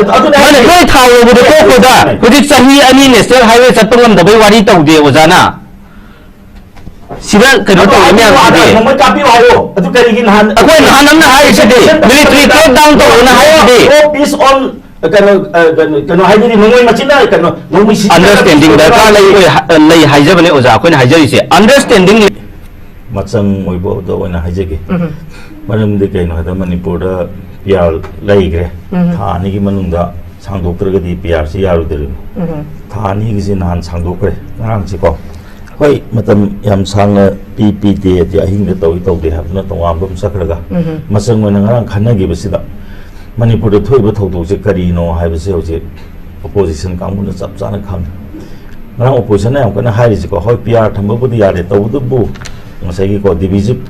mana loi thau bu ko ko da hudi sahi ani national highway chatpangam da bai wari taude ojana sida kano to me ade mo kapi hayo adu kari gin han akoi han amna hai sidi military take down to na hai de is on kano hai ni mongoi machina kano mongoi understanding da ka lai haijabane oja akoi na haijari se understanding macang oibo do na haijage maram de kaino hada manipur da PR laigre thani gi manungda sangdoktra di PR si yaru dirim thani gi sin han sangdokre ngang si ko hoi matam yam sangna PPT di ahing de toy de ha na tongam bum sakraga masang mo nang khana gi basida manipur da thoi ba thok se kari no hai ba se ho je opposition kamu na chap chana khang nang opposition na yam kana hai ri ko hoi PR thamba bu di ya de to du bu ngasai gi ko divisive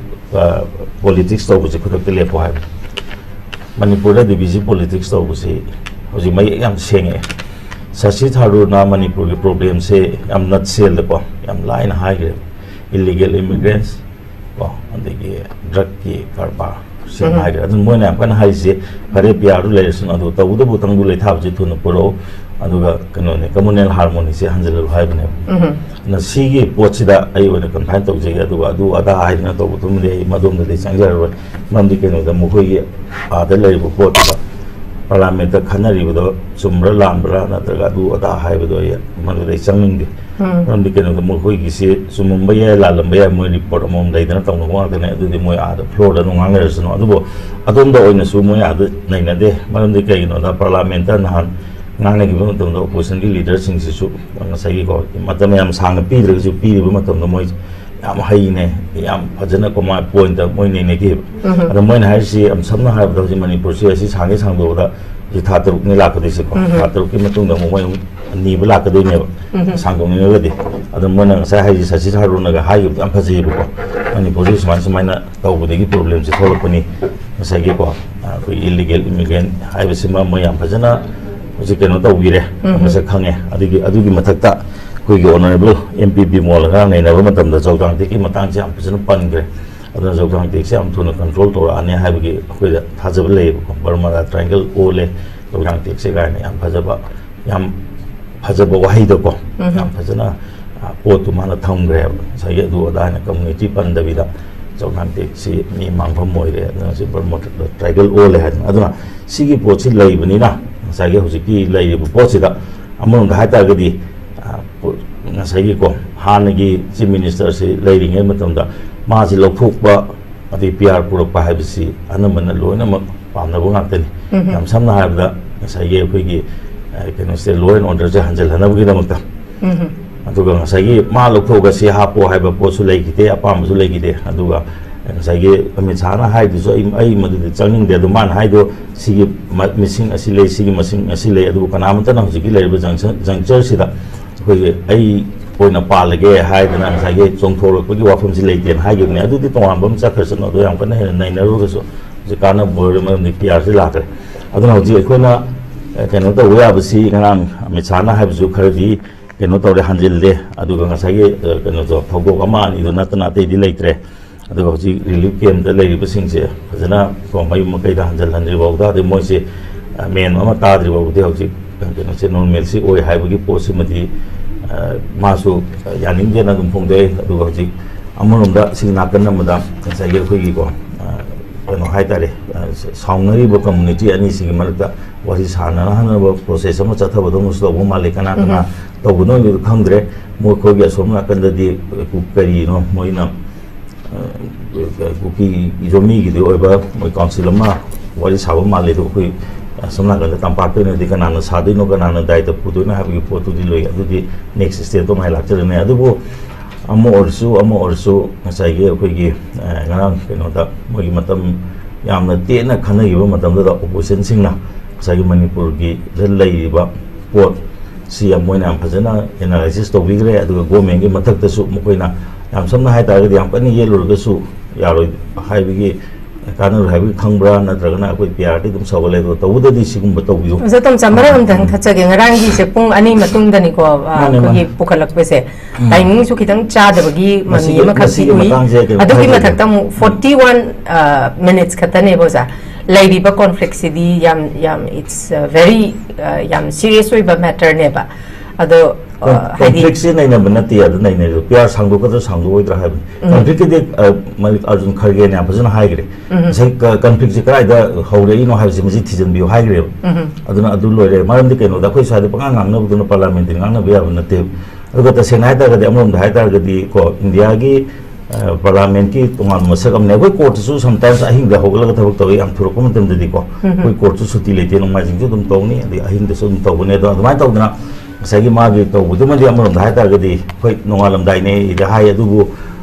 politics to bu se khudok te le po hai Manipur da divisive politics to busi hoji mai yam senge Shashi Tharoor na Manipur ke problem se yam not sel ko yam line high grade illegal immigrants ko andegi drug ki karbar se high grade adun moina kan high se pare piaru relation adu ta udu butang bu le thab ji thun puro aduga kano ne communal harmony se hanjal hai bane na sigi pochida ai wona kan phan to je adu adu ada hai na to butum de madom de changjar mam di keno da mu khoi ada le bu pot parliament da khanari bu do sumra lambra na da adu ada hai bu do ya man de changning de mam di keno da mu khoi gi se sumum ba ya la lam ba ya mo report mom dai da tong ngwa de ne adu de mo ada floor da ngang le so no adu bo adom da oina su mo ya adu nai na de mam di keno da parliament da na ngang lagi pun tentang opposition di leader sing sisu bangsa saya ko macam yang sangat pilih sisu pilih pun macam tu moi yang hai ne yang pajana ko mai point da moi ne ki ada moi hai si am samna hai betul si Manipur si sangat sang do da si thatruk ni lak de si ko thatruk ki matung da moi ni bela ka de ne sang dong ni ga de ada moi nang saya hai si Tharoor na ga hai am phaji bu ko Manipur si semai na tau bu de ki problem si tholok pani saya ko ko illegal immigrant hai si ma moi am pajana Uji keno tau bire, masa khange, adugi mathakta, kui ki honorable MPP mola ka nai na ba matam da jawdang tiki matang si am pisana pan gre, aduna jawdang tiki si am thuna control tora ane hai bagi kui da thajab le, Burma da triangle o le, jawdang tiki si gai na yam phajaba wahi da ko, yam phajana pot tu mana thang gre, saya du ada na community pan da bida, jawdang tiki si ni mangpam moi re, aduna si Burma da triangle o le hai, aduna sigi pot si lai bani na. Saya hujiki lai bu posida among hai ta gadi ngasai ko hanagi chief minister si lai ring matam da ma si lokthok ba ati PR purok pa habisi anamana loina ma pamna bu ngak tani yam samna ha da ngasai ge khoi gi keno se law and order ja hanjal hana bu gi damakta aduga ngasai ma lokthok ga si ha po hai ba po su lai gi te apam su lai gi te aduga Saya pembicaraan hai tu so ai madu changning de du man hai do sigi missing asile sigi missing asile adu kana man tan sigi le ba jangchar sida koi ai poina pa lage hai dana sagi chongthor ko gi wafum si le ten hai gi ne adu ti tawam bam cha kharsan do yam kana nai na ro so ji kana bor ma ni pr si la kare adu na ji ko na keno to wa ba si ngang mi chana hai bu khar di keno to re hanjil de adu ga sagi keno to thogo ama ni do na ta te di le tre aduga hoji relief camp da lai ba sing se fazana ko mai ma kai da hanjal han ri ba da de moi se men ma ta dri ba de hoji keno se normal si oi hai ba gi possibility ma su yaning je na dum phong de aduga hoji amorom da sing na kan na da sa ge khoi gi ko keno hai ta re saungari ba community ani sing ma da wari sana na ba process ma cha tha ba do mus do ma le kana kana to bu no ni khang dre mo ko ge som na kan da di ku kari no moi na Buki Izomi gitu, oba mau council ma, wali sahabat malah itu kui semua kan tempat tu nanti kan anak sadu no kan anak dai tu putu na habis putu di loya tu di next stage tu mai lakcer ni, adu bu amo orsu saya ge kui ge ngarang kena tak mau matam yang nanti na kena ibu matam tu tak opposition sing na, saya Manipur ge relai iba pot siam mau na pasana analisis tu bigre adu go mengi matak tu su mau kui na yang samna hai ta ge yang kan ye lur ge su ya lo hai bigi karena hai bigi khangbra na dragana koi PR ti dum sawale do to uda di sigum ba to yu so tom samara am dang thacha ge ngarang gi se pung ani matung dani ko ko gi pukalak be se timing su kitang cha da bagi mami ma khasi ui adu gi mathak tam 41 minutes khatane bo sa ꯂꯩꯔꯤꯕ conflict ꯁꯤꯗꯤ ꯌꯥꯝ it's very ꯌꯥꯝ serious ꯑꯣꯏꯕ matter ꯅꯦꯕ ꯑꯗꯣ conflict ꯁꯤ ꯅꯩꯅꯕ ꯅꯠꯇꯦ ꯑꯗꯨ ꯅꯩꯅꯩꯗꯣ ꯄꯤꯌꯥꯔ ꯁꯥꯡꯗꯣꯛꯀꯗ꯭ꯔꯥ ꯁꯥꯡꯗꯣꯛꯑꯣꯏꯗ꯭ꯔꯥ ꯍꯥꯏꯕꯅꯤ conflict ꯀꯤꯗꯤ ꯑꯔꯖꯨꯟ ꯈꯔꯒꯦꯅ ꯌꯥꯝ ꯐꯖꯅ ꯍꯥꯏꯈ꯭ꯔꯦ ꯉꯁꯥꯏ conflict ꯁꯤ ꯀꯗꯥꯏꯗ ꯍꯧꯔꯛꯏꯅꯣ ꯍꯥꯏꯕꯁꯤ ꯃꯁꯤ ꯊꯤꯖꯤꯟꯕꯤꯌꯨ ꯍꯥꯏꯈ꯭ꯔꯦꯕ ꯑꯗꯨꯅ ꯑꯗꯨ ꯂꯣꯏꯔꯦ ꯃꯔꯝꯗꯤ ꯀꯩꯅꯣꯗ ꯑꯩꯈꯣꯏ ꯁ꯭ꯋꯥꯏꯗ ꯄꯪꯉꯥꯡ ꯉꯥꯡꯅꯕꯗꯨꯅ ꯄꯥꯔꯂꯥꯃꯦꯟꯇꯗꯤ ꯉꯥꯡꯅꯕ ꯌꯥꯕ ꯅꯠꯇꯦ ꯑꯗꯨꯒ ꯇꯁꯦꯡꯅ ꯍꯥꯏꯇꯥꯔꯒꯗꯤ ꯑꯃꯔꯣꯝꯗ ꯍꯥꯏꯇꯥꯔꯒꯗꯤ ꯀꯣ ꯏꯟꯗꯤꯌꯥꯒꯤ ꯄꯥꯔꯂꯥꯃꯦꯟꯠꯀꯤ ꯇꯣꯉꯥꯟꯕ ꯃꯁꯛ ꯑꯃꯅꯦ ꯑꯩꯈꯣꯏ ꯀꯣꯔꯠꯇꯁꯨ ꯁꯝꯇꯥꯏꯝꯁ ꯑꯍꯤꯡꯗ ꯍꯧꯒꯠꯂꯒ ꯊꯕꯛ ꯇꯧꯋꯤ ꯌꯥꯝ ꯊꯨꯔꯛꯄ ꯃꯇꯝꯗꯗꯤ ꯀꯣ ꯑꯩꯈꯣꯏ ꯀꯣꯔꯠꯁꯨ ꯁꯨꯇꯤ ꯂꯩꯇꯦ ꯅꯣꯡꯃꯥꯏꯖꯤꯡꯁꯨ ꯑꯗꯨꯝ ꯇꯧꯅꯤ ꯑꯗꯩ ꯑꯍꯤꯡꯗꯁꯨ ꯑꯗꯨꯝ ꯇꯧꯕꯅꯦ ꯑꯗꯣ ꯑꯗꯨꯃꯥꯏꯅ ꯇꯧꯗꯅ ꯉꯁꯥꯏꯒꯤ ꯃꯥꯒꯤ ꯇꯧꯕꯗꯨꯃꯗꯤ ꯑꯃꯔꯣꯝꯗ ꯍꯥꯏꯇꯥꯔꯒꯗꯤ ꯑꯩꯈꯣꯏ ꯅꯣꯡꯉꯥꯜꯂꯝꯗꯥꯏꯅꯦ ꯏꯗ ꯍꯥꯏ ꯑꯗꯨꯕꯨ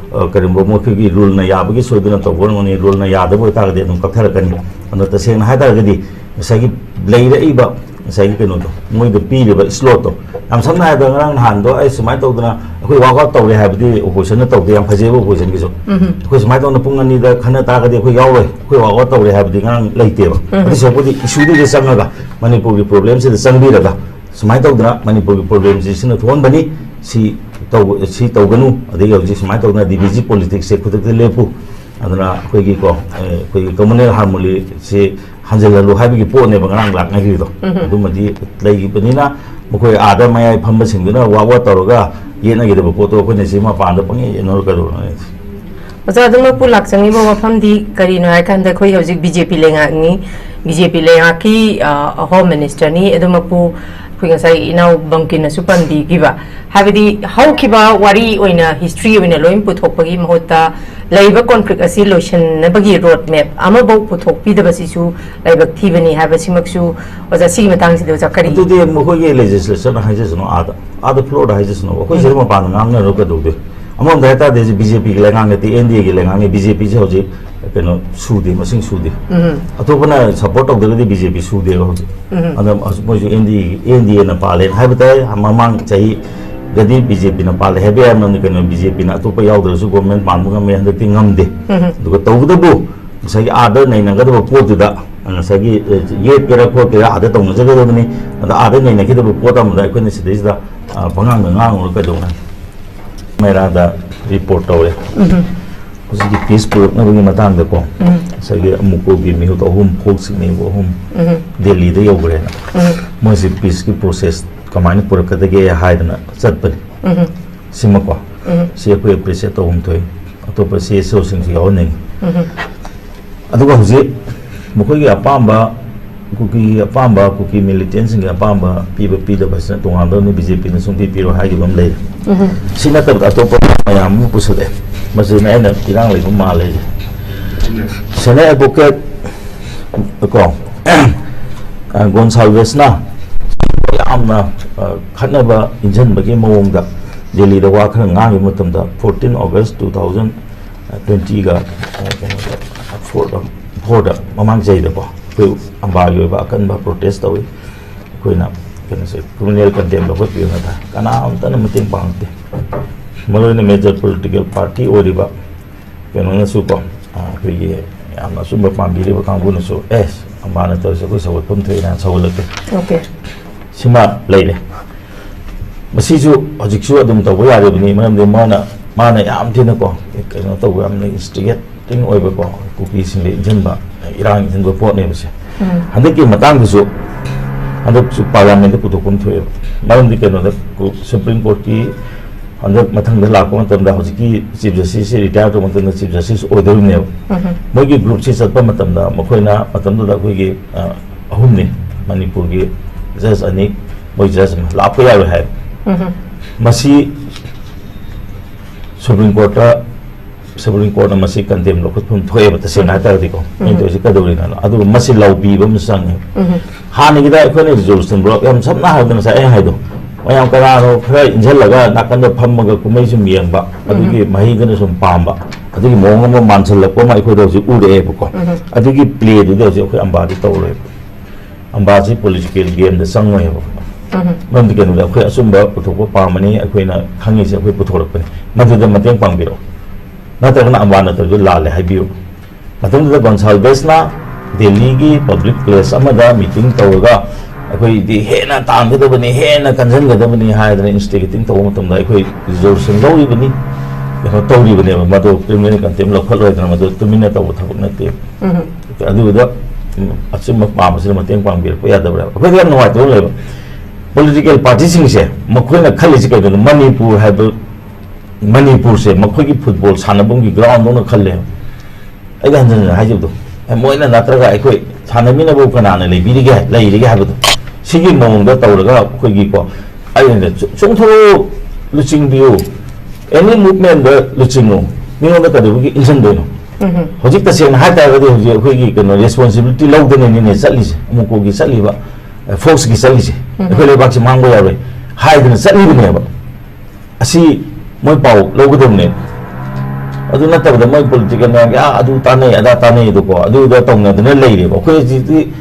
ꯀꯔꯤꯒꯨꯝꯕ ꯃꯈꯣꯏꯒꯤ ꯔꯨꯜꯅ ꯌꯥꯕꯒꯤ ꯁꯣꯏꯗꯅ ꯇꯧꯕ ꯑꯣꯏꯔꯝꯒꯅꯤ ꯔꯨꯜꯅ ꯌꯥꯗꯕ ꯑꯣꯏꯇꯥꯔꯒꯗꯤ ꯑꯗꯨꯝ ꯀꯛꯊꯔꯛꯀꯅꯤ ꯑꯗꯣ ꯇꯁꯦꯡꯅ ꯍꯥꯏꯇꯥꯔꯒꯗꯤ ꯉꯁꯥꯏꯒꯤ ꯂꯩꯔꯛꯏꯕ ꯉꯁꯥꯏꯒꯤ ꯀꯩꯅꯣꯗꯣ ꯃꯣꯏꯗ ꯄꯤꯔꯤꯕ ꯁ꯭ꯂꯣꯠꯇꯣ ꯌꯥꯝ ꯁꯝꯅ ꯍꯥꯏꯔꯕꯗ ꯉꯔꯥꯡ ꯅꯍꯥꯟꯗꯣ ꯑꯩ ꯁꯨꯃꯥꯏꯅ ꯇꯧꯗꯅ ꯑꯩꯈꯣই ꯋꯥꯛ ꯑꯥꯎꯠ ꯇꯧꯔꯦ ꯍꯥꯏꯕꯗꯤ ꯑꯣꯄꯣꯖꯤꯁꯟꯅ ꯇꯧꯗꯦ ꯌꯥꯝ ꯐꯖꯩꯕ ꯑꯣꯄꯣꯖꯤꯁꯟꯒꯤꯁꯨ ꯑꯩꯈꯣꯏ ꯁꯨꯃꯥꯏꯅ ꯇꯧꯗꯅ ꯄꯨꯡ 2ꯗ ꯈꯟꯅ ꯇꯥꯔꯒꯗꯤ ꯑꯩꯈꯣꯏ ꯌꯥꯎꯔꯣꯏ ꯑꯩꯈꯣꯏ ꯋꯥꯛ ꯑꯥꯎꯠ ꯇꯧꯔꯦ ꯍꯥꯏꯕꯗꯤ ꯉꯔꯥꯡ ꯂꯩꯇꯦꯕ ꯑꯗꯨ ꯁꯔꯨꯛꯄꯨꯗꯤ ꯏꯁꯨꯗꯨꯗ ꯆꯪꯉꯒ ꯃꯅꯤꯄꯨꯔꯒꯤ ꯄ꯭ꯔꯣꯕ꯭ꯂꯦꯝꯁꯤꯗ ꯆꯪꯕꯤꯔꯒ ꯁꯨꯃꯥꯏꯅ ꯇꯧꯗꯅ ꯃꯅꯤꯄꯨꯔꯒꯤ ꯄ꯭ꯔꯣꯕ꯭ꯂꯦꯝꯁꯤ ꯁꯤꯅ ꯊꯣꯛꯍꯟꯕꯅꯤ ꯁꯤ ꯇꯧꯒꯅꯨ ꯑꯗꯒꯤ ꯍꯧꯖꯤꯛ ꯁꯨꯃꯥꯏꯅ ꯇꯧꯗꯅ ꯗꯤꯚꯤꯖꯤꯞ ꯄꯣꯂꯤꯇꯤꯛꯁꯁꯦ ꯈꯨꯗꯛꯇ ꯂꯦꯞꯄꯨ ꯑꯗꯨꯅ ꯑꯩꯈꯣꯏꯒꯤ ꯀꯝꯃꯨꯅꯦꯜ ꯍꯥꯔꯃꯣꯅꯤꯁꯤ ꯍꯟꯖꯤꯜꯍꯜꯂꯨ ꯍꯥꯏꯕꯒꯤ ꯄꯣꯠꯅꯦꯕ ꯉꯔꯥꯡ ꯂꯥꯛꯅꯈꯤꯕꯗꯣ ꯑꯗꯨꯃꯗꯤ ꯂꯩꯈꯤꯕꯅꯤꯅ ꯃꯈꯣꯏ ꯑꯥꯗ ꯃꯌꯥꯏ ꯐꯝꯕꯁꯤꯡꯗꯨꯅ ꯋꯥꯛ ꯑꯥꯎꯠ ꯇꯧꯔꯒ ꯌꯦꯠꯅꯒꯗꯕ ꯄꯣꯠꯇꯣ ꯑꯩꯈꯣꯏꯅ ꯁꯤ ꯃꯄꯥꯟꯗ ꯄꯪꯌꯦꯠ ꯌꯦꯠꯅꯔ ꯀꯩꯗꯧꯔꯕꯅꯣ ꯑꯣꯖꯥ ꯑꯗꯨꯃꯛꯄꯨ ꯂꯥꯛꯆꯪꯉꯤꯕ ꯋꯥꯐꯝꯗꯤ ꯀꯔꯤꯅꯣ ꯍꯥꯏꯔꯀꯥꯟꯗ ꯑꯩꯈꯣꯏ ꯍꯧꯖꯤꯛ ꯕꯤꯖꯦꯄꯤ ꯂꯩꯉꯥꯛꯅꯤ ꯕꯤꯖꯦꯄꯤ ꯂꯩꯉꯥꯛꯀꯤ ꯍꯣꯝ ꯃꯤꯅꯤꯁꯇꯔꯅꯤ ꯑꯗꯨꯃꯛꯄꯨ ꯑꯩꯈꯣꯏ ꯉꯁꯥꯏ ꯏꯅꯥꯎ ꯕꯪꯀꯤꯟꯅꯁꯨ ꯄꯟꯕꯤꯈꯤꯕ ꯍꯥꯏꯕꯗꯤ ꯍꯧꯈꯤꯕ ꯋꯥꯔꯤ ꯑꯣꯏꯅ ꯍꯤꯁꯇ꯭ꯔꯤ ꯑꯣꯏꯅ ꯂꯣꯏ ꯄꯨꯊꯣꯛꯄꯒꯤ ꯃꯍꯨꯠꯇ ꯂꯩꯔꯤꯕ ꯀꯣꯟꯐ꯭ꯂꯤꯛ ꯑꯁꯤ ꯂꯣꯏꯁꯤꯟꯅꯕꯒꯤ ꯔꯣꯗ ꯃꯦꯞ ꯑꯃꯐꯥꯎ ꯄꯨꯊꯣꯛꯄꯤꯗꯕꯁꯤꯁꯨ ꯂꯥꯏꯕꯛ ꯊꯤꯕꯅꯤ ꯍꯥꯏꯕꯁꯤꯃꯛꯁꯨ ꯑꯣꯖꯥ ꯁꯤꯒꯤ ꯃꯇꯥꯡꯁꯤꯗ ꯑꯣꯖꯥ ꯀꯔꯤ ꯑꯗꯨꯗꯤ ꯃꯈꯣꯏꯒꯤ ꯂꯦꯖꯤꯁꯂꯦꯆꯔꯅ ꯍꯥꯏꯖꯁꯅꯨ ꯑꯥꯗ ꯐ꯭ꯂꯣꯔꯗ ꯍꯥꯏꯖꯁꯅꯨ ꯑꯩꯈꯣꯏ ꯁꯤꯗ ꯃꯄꯥꯟꯗ ꯉꯥꯡꯅꯔꯒ ꯀꯩꯗꯧꯗꯦ ꯑꯃꯔꯣꯝꯗ ꯍꯥꯏꯇꯥꯔꯗꯤ ꯕꯤꯖꯦꯄꯤꯒꯤ ꯂꯩꯉꯥꯛ ꯅꯠꯇꯦ ꯑꯦꯟꯗꯤꯑꯦꯒꯤ ꯂꯩꯉꯥꯛꯅꯤ ꯕꯤꯖꯦꯄꯤꯁꯦ ꯍꯧꯖꯤꯛ ꯀꯩꯅꯣ ꯁꯨꯗꯦ ꯃꯁꯤꯡ ꯁꯨꯗꯦ ꯑꯇꯣꯞꯄꯅ ꯁꯞꯄꯣꯔꯠ ꯇꯧꯗ꯭ꯔꯒꯗꯤ ꯕꯤꯖꯦꯄꯤ ꯁꯨꯗꯦꯕ ꯍꯧꯖꯤꯛ ꯑꯗ ꯃꯣꯏꯁꯨ ꯑꯦꯟꯗꯤꯑꯦꯅ ꯄꯥꯜꯂꯦ ꯍꯥꯏꯕ ꯇꯥꯏ ꯃꯃꯥꯡ ꯆꯍꯤꯗꯗꯤ ꯕꯤꯖꯦꯄꯤꯅ ꯄꯥꯜꯂꯦ ꯍꯥꯏꯕ ꯌꯥꯏ ꯃꯔꯝꯗꯤ ꯀꯩꯅꯣ ꯕꯤꯖꯦꯄꯤꯅ ꯑꯇꯣꯞꯄ ꯌꯥꯎꯗ꯭ꯔꯁꯨ ꯒꯣꯔꯃꯦꯟ ꯄꯥꯟꯕ ꯉꯝꯃꯦ ꯍꯟꯗꯛꯇꯤ ꯉꯝꯗꯦ ꯑꯗꯨꯒ ꯇꯧꯕꯇꯕꯨ ꯉꯁꯥꯏꯒꯤ ꯑꯥꯗ ꯅꯩꯅꯒꯗꯕ ꯄꯣꯠꯇꯨꯗ ꯉꯁꯥꯏꯒꯤ ꯌꯦꯠꯀꯦꯔꯥ ꯈꯣꯠꯀꯦꯔꯥ ꯑꯥꯗ ꯇꯧꯅꯖꯒꯗꯕꯅꯤ ꯑꯗ ꯑꯥꯗ ꯅꯩꯅꯈꯤꯗꯕ ꯄꯣꯠ ꯑꯃꯗ ꯑꯩꯈꯣꯏꯅ ꯁꯤꯗꯩꯁꯤꯗ ꯄꯉꯥꯡꯗ ꯉꯥꯡꯉꯨꯔ ꯀꯩꯗꯧꯅꯤ ꯃꯩꯔꯥꯗ ꯔꯤꯄꯣꯔꯠ ꯇꯧꯔꯦ ꯍꯧꯖꯤꯛꯀꯤ ꯄꯤꯁ ꯄꯨꯔꯛꯅꯕꯒꯤ ꯃꯇꯥꯡꯗꯀꯣ ꯉꯁꯥꯏꯒꯤ ꯑꯃꯨꯛꯀꯣꯒꯤ ꯃꯤꯍꯨꯠ 3 ꯐꯣꯛ ꯁꯤꯛꯅꯦꯕ 3 ꯗꯦꯜꯂꯤꯗ ꯌꯧꯈ꯭ꯔꯦꯅ ꯃꯣꯏꯁꯤ ꯄꯤꯁꯀꯤ ꯄ꯭ꯔꯣꯁꯦꯁ ꯀꯃꯥꯏꯅ ꯄꯨꯔꯛꯀꯗꯒꯦ ꯍꯥꯏꯗꯅ ꯆꯠꯄꯅꯤ ꯁꯤꯃꯀꯣ ꯁꯤ ꯑꯩꯈꯣꯏ ꯑꯦꯄ꯭ꯔꯤꯁꯤꯌꯦꯠ ꯇꯧꯐꯝ ꯊꯣꯛꯏ ꯑꯇꯣꯞꯄ CSOꯁꯤꯡꯁꯨ ꯌꯥꯎꯍꯟꯅꯤꯡꯉꯤ ꯑꯗꯨꯒ ꯍꯧꯖꯤꯛ ꯃꯈꯣꯏꯒꯤ ꯑꯄꯥꯝꯕ ꯀꯨꯀꯤ ꯃꯤꯂꯤꯇꯦꯟꯁꯤꯡꯒꯤ ꯑꯄꯥꯝꯕ ꯄꯤꯕ ꯄꯤꯗꯕꯁꯤꯅ ꯇꯣꯉꯥꯟꯕ ꯑꯃ ꯕꯤꯖꯦꯄꯤꯅ ꯁꯨꯡꯄꯤ ꯄꯤꯔꯣ ꯍꯥꯏꯈꯤꯕ ꯑꯃ ꯂꯩꯔꯦ ꯁꯤ ꯅꯠꯇꯕꯗ ꯑꯇꯣꯞꯄ ꯃꯌꯥꯝ ꯑꯃ ꯄꯨꯁꯜꯂꯛꯑꯦ ꯃꯁꯤꯅ ꯑꯩꯅ ꯏꯔꯥꯡ ꯂꯩꯕ ꯃꯥꯜꯂꯦ ꯁꯦꯅꯤꯌꯔ ꯑꯦꯗꯚꯣꯀꯦꯠ ꯀꯣ ꯒꯣꯟꯁꯥꯜꯚꯦꯁꯅ ꯌꯥꯝꯅ ꯈꯠꯅꯕ ꯏꯟꯖꯟꯕꯒꯤ ꯃꯑꯣꯡꯗ ꯗꯦꯜꯂꯤꯗ ꯋꯥ ꯈꯔ ꯉꯥꯡꯈꯤꯕ ꯃꯇꯝꯗ 14 ꯑꯣꯒꯁ 2020ꯒ 4ꯗ ꯃꯃꯥꯡ ꯆꯍꯤꯗꯀꯣ ꯑꯩꯈꯣꯏ ꯑꯝꯕꯥꯒꯤ ꯑꯣꯏꯕ ꯑꯀꯟꯕ ꯄ꯭ꯔꯣꯇꯦꯁ ꯇꯧꯏ ꯑꯩꯈꯣꯏꯅ ꯀꯩꯅꯣꯁꯦ ꯀ꯭ꯔꯤꯃꯤꯅꯦꯜ ꯀꯟꯇꯦꯝ ꯂꯧꯈꯠꯄꯤꯌꯨ ꯍꯥꯏꯇꯥꯔꯦ ꯀꯅꯥꯝꯇꯅ ꯃꯇꯦꯡ ꯄꯥꯡꯉꯛꯇꯦ ꯃꯔꯨꯑꯣꯏꯅ ꯃꯦꯖꯔ ꯄꯣꯂꯤꯇꯤꯀꯦꯜ ꯄꯥꯔꯇꯤ ꯑꯣꯏꯔꯤꯕ ꯀꯩꯅꯣꯅꯁꯨ ꯀꯣ ꯑꯩꯈꯣꯏꯒꯤ ꯌꯥꯝꯅ ꯑꯆꯨꯝꯕ ꯄꯥꯝꯕꯤꯔꯤꯕ ꯀꯥꯡꯕꯨꯅꯁꯨ ꯑꯝꯕꯥꯅ ꯇꯧꯔꯤꯁꯦ ꯑꯩꯈꯣꯏ ꯁꯧꯒꯠꯐꯝ ꯊꯣꯛꯏꯅ ꯁꯧꯒꯠꯂꯛꯇꯦ ꯁꯤꯃ ꯂꯩꯔꯦ ꯃꯁꯤꯁꯨ ꯍꯧꯖꯤꯛꯁꯨ ꯑꯗꯨꯝ ꯇꯧꯕ ꯌꯥꯔꯤꯕꯅꯤ ꯃꯔꯝꯗꯤ ꯃꯥꯅ ꯌꯥꯝ ꯊꯤꯅꯀꯣ ꯀꯩꯅꯣ ꯇꯧꯕ ꯌꯥꯝꯅ ꯏꯟꯁꯇꯤꯒꯦꯇꯤꯡ ꯑꯣꯏꯕꯀꯣ ꯀꯨꯀꯤꯁꯤꯡꯗ ꯏꯟꯁꯤꯟꯕ ꯏꯔꯥꯡ ꯏꯟꯁꯤꯟꯕ ꯄꯣꯠꯅꯦꯕꯁꯦ ꯍꯟꯗꯛꯀꯤ ꯃꯇꯥꯡꯗꯁꯨ ꯍꯟꯗꯛꯁꯨ ꯄꯥꯔꯂꯤꯌꯥꯃꯦꯟꯠꯇ ꯄꯨꯊꯣꯛꯐꯝ ꯊꯣꯛꯑꯦꯕ ꯃꯔꯝꯗꯤ ꯀꯩꯅꯣꯗ ꯁꯨꯄ꯭ꯔꯤꯝ ꯀꯣꯔꯠꯀꯤ ꯍꯟꯗꯛ ꯃꯊꯪꯗ ꯂꯥꯛꯄ ꯃꯇꯝꯗ ꯍꯧꯖꯤꯛꯀꯤ ꯆꯤꯐ ꯖꯁꯇꯤꯁꯁꯤ ꯔꯤꯇꯥꯌꯔ ꯇꯧꯕ ꯃꯇꯝꯗ ꯆꯤꯐ ꯖꯁꯇꯤꯁ ꯑꯣꯏꯗꯧꯔꯤꯕꯅꯦꯕ ꯃꯣꯏꯒꯤ ꯒ꯭ꯔꯨꯞꯁꯤ ꯆꯠꯄ ꯃꯇꯝꯗ ꯃꯈꯣꯏꯅ ꯃꯇꯝꯗꯨꯗ ꯑꯩꯈꯣꯏꯒꯤ 3ꯅꯤ ꯃꯅꯤꯄꯨꯔꯒꯤ ꯖꯁ 2 ꯃꯣꯏ ꯖꯁ ꯑꯃ ꯂꯥꯛꯄ ꯌꯥꯔꯣꯏ ꯍꯥꯏ ꯃꯁꯤ ꯁꯨꯄ꯭ꯔꯤꯝ ꯀꯣꯔꯠꯅ ꯃꯁꯤ ꯀꯟꯗꯦꯝ ꯂꯧꯈꯠꯐꯝ ꯊꯣꯛꯑꯦꯕ ꯇꯁꯦꯡꯅ ꯍꯥꯏꯇꯥꯔꯗꯤꯀꯣ ꯑꯩꯅ ꯇꯧꯔꯤꯁꯤ ꯀꯩꯗꯧꯔꯤꯅꯣ ꯑꯗꯨꯒ ꯃꯁꯤ ꯂꯧꯕꯤꯕ ꯑꯃ ꯆꯪꯉꯦ ꯍꯥꯟꯅꯒꯤꯗ ꯑꯩꯈꯣꯏꯅ ꯔꯤꯖꯣꯂꯨꯁꯟ ꯕ꯭ꯂꯣꯛ ꯌꯥꯝ ꯁꯝꯅ ꯍꯥꯏꯔꯕꯗ ꯉꯁꯥꯏ ꯑꯩꯅ ꯍꯥꯏꯗꯣ ꯃꯌꯥꯝ ꯀꯅꯥꯅꯣ ꯈꯔ ꯏꯟꯁꯤꯜꯂꯒ ꯅꯥꯀꯟꯗ ꯐꯝꯃꯒ ꯀꯨꯝꯍꯩ ꯁꯨꯝ ꯌꯦꯡꯕ ꯑꯗꯨꯒꯤ ꯃꯍꯩꯗꯅ ꯁꯨꯝ ꯄꯥꯝꯕ ꯑꯗꯨꯒꯤ ꯃꯑꯣꯡ ꯑꯃ ꯃꯥꯟꯁꯤꯜꯂꯛꯄ ꯑꯃ ꯑꯩꯈꯣꯏꯗ ꯍꯧꯖꯤꯛ ꯎꯔꯛꯑꯦꯕꯀꯣ ꯑꯗꯨꯒꯤ ꯄ꯭ꯂꯦꯗꯨꯗꯤ ꯍꯧꯖꯤꯛ ꯑꯩꯈꯣꯏ ꯑꯝꯕꯥꯗꯤ ꯇꯧꯔꯣꯏꯕ ꯑꯝꯕꯥꯁꯤ ꯄꯣꯂꯤꯇꯤꯀꯦꯜ ꯒꯦꯝꯗ ꯆꯪꯉꯣꯏꯕ ꯃꯔꯝꯗꯤ ꯀꯩꯅꯣꯗ ꯑꯩꯈꯣꯏ ꯑꯆꯨꯝꯕ ꯄꯨꯊꯣꯛꯄ ꯄꯥꯝꯕꯅꯤ ꯑꯩꯈꯣꯏꯅ ꯈꯪꯉꯤꯁꯦ ꯑꯩꯈꯣꯏ ꯄꯨꯊꯣꯔꯛꯄꯅꯤ ꯃꯗꯨꯗ ꯃꯇꯦꯡ ꯄꯥꯡꯕꯤꯔꯛꯑꯣ ꯅꯠꯇ꯭ꯔꯒꯅ ꯑꯝꯕꯥꯅ ꯇꯧꯔꯤꯗꯨ ꯂꯥꯜꯂꯦ ꯍꯥꯏꯕꯤꯌꯨ ꯃꯇꯨꯡꯗꯨꯗ ꯒꯣꯟꯁꯥꯜꯚꯦꯁꯅ ꯗꯦꯜꯂꯤꯒꯤ ꯄꯕ꯭ꯂꯤꯛ ꯄ꯭ꯂꯦꯁ ꯑꯃꯗ ꯃꯤꯇꯤꯡ ꯇꯧꯔꯒ ꯑꯩꯈꯣꯏꯗꯤ ꯍꯦꯟꯅ ꯇꯥꯟꯒꯗꯕꯅꯤ ꯍꯦꯟꯅ ꯀꯟꯁꯤꯟꯒꯗꯕꯅꯤ ꯍꯥꯏꯗꯅ ꯏꯟꯁꯇꯤꯒꯦꯇꯤꯡ ꯇꯧꯕ ꯃꯇꯝꯗ ꯑꯩꯈꯣꯏ ꯔꯤꯖꯣꯂꯨꯁꯟ ꯂꯧꯔꯤꯕꯅꯤ ꯀꯩꯅꯣ ꯇꯧꯔꯤꯕꯅꯦꯕ ꯃꯗꯨ ꯀ꯭ꯔꯤꯃꯤꯅꯦꯜ ꯀꯟꯇꯦꯝ ꯂꯧꯈꯠꯂꯣꯏꯗꯅ ꯃꯗꯨ ꯇꯨꯃꯤꯟꯅ ꯇꯧꯕ ꯊꯕꯛ ꯅꯠꯇꯦ ꯑꯗꯨꯗ अचुम पामसे मतें पांगबिरप यादबरा अखोय याम नुवाय तो लेब पॉलिटिकल पार्टी सिंगसे मखोयना खलिसे कइनो मणिपुर हैब मणिपुर से मखोय की फुटबॉल सानबों की ग्राउंड दोनो खल्ले ai hân hajudo mỗi na natraga ai sanamina bo kana le birige leirige habudo sigi mongda tawraga khoi gi ko ai ne chungthoro luching biu any movement the luching no mingonda ka du gi insan do no hojik ta sen ha ta ga de hoji khoi gi kono responsibility law de ne ne chali se mu ko gi chali ba force gi chali se khoi le bak si mangbo ya re hai de chali ne ba asi moi pau law ga dum ne adu na tabda mai political na ya adu tane ada tane do ko adu da tong na de lei re ko khoi ji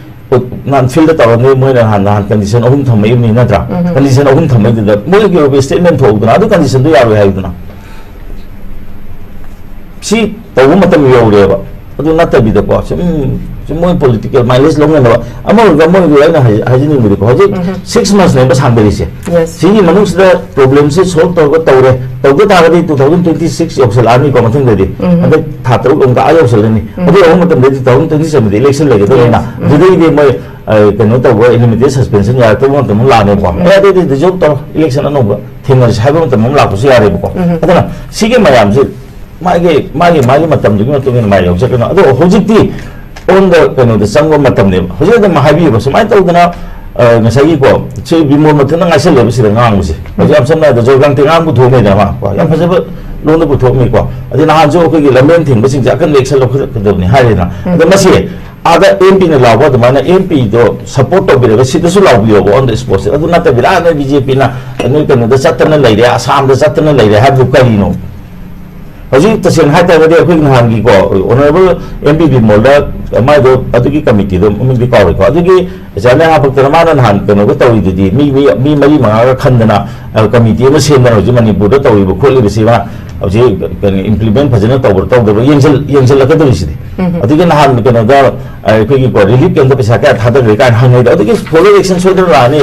nan field da taw ne moi na han condition ohum thamai ni na tra condition ohum thamai da moi gi statement thok da adu condition do ya ro hai da si taw matam yo re ba adu na tabi da ko moi political mileage long na ba amor ga moi gi na haji ni mi ko haji 6 months ne ba sang beri se si ni manung da problem se solve to ko taw re taw da ta ga 2026 yoksel army ko mathung de ade tha taw ong ga yoksel ni ade ong matam de 2027 de election le do na de de moi cái nó tàu với limited suspension ya tôi muốn tụi mình làm được không? Đây thì job tàu election nó nộp, thì người sai không tụi mình làm cũng sẽ làm được không? Thế là xí cái mà làm gì? mai cái mà tầm chúng tôi mà làm cái nó, đó hồi trước thì on cái nó sang qua mà tầm này, hồi trước mà hai bị mà mai tàu cái nó người sai cái của chơi bị một thứ nó ngay sẽ làm gì là ngang gì, bây giờ em xem này tôi rồi đang tiếng Anh cũng thua mình rồi mà, em phải biết luôn nó cũng thua mình quá, thì nó hàng chỗ cái làm bên thì mới sinh ra cái election nó cái điều này hay đấy na, thì mà gì? Ada MP na lawa to mana MP do support to bira sita su law bio on the spot adu na ta bira na BJP na anu kan da satana lai re asam da satana lai re ha du kai no hoji ta sen ha ta de khoi han gi ko honorable MP bi molda mai do adu ki committee do mi bi ko adu ki jana ha bakta ma na han kan ko tawi di mi mari ma ga khan na committee ma sen na hoji manipur do tawi bo kholi bi se ba hoji kan implement phajana tawr taw do yengsel la ka do si अदिगे नहान कनो दा कोई को relief के अंदर पैसा क्या था तो रिकार्ड हंगे दा अदिगे फॉलो एक्शन सोदर रानी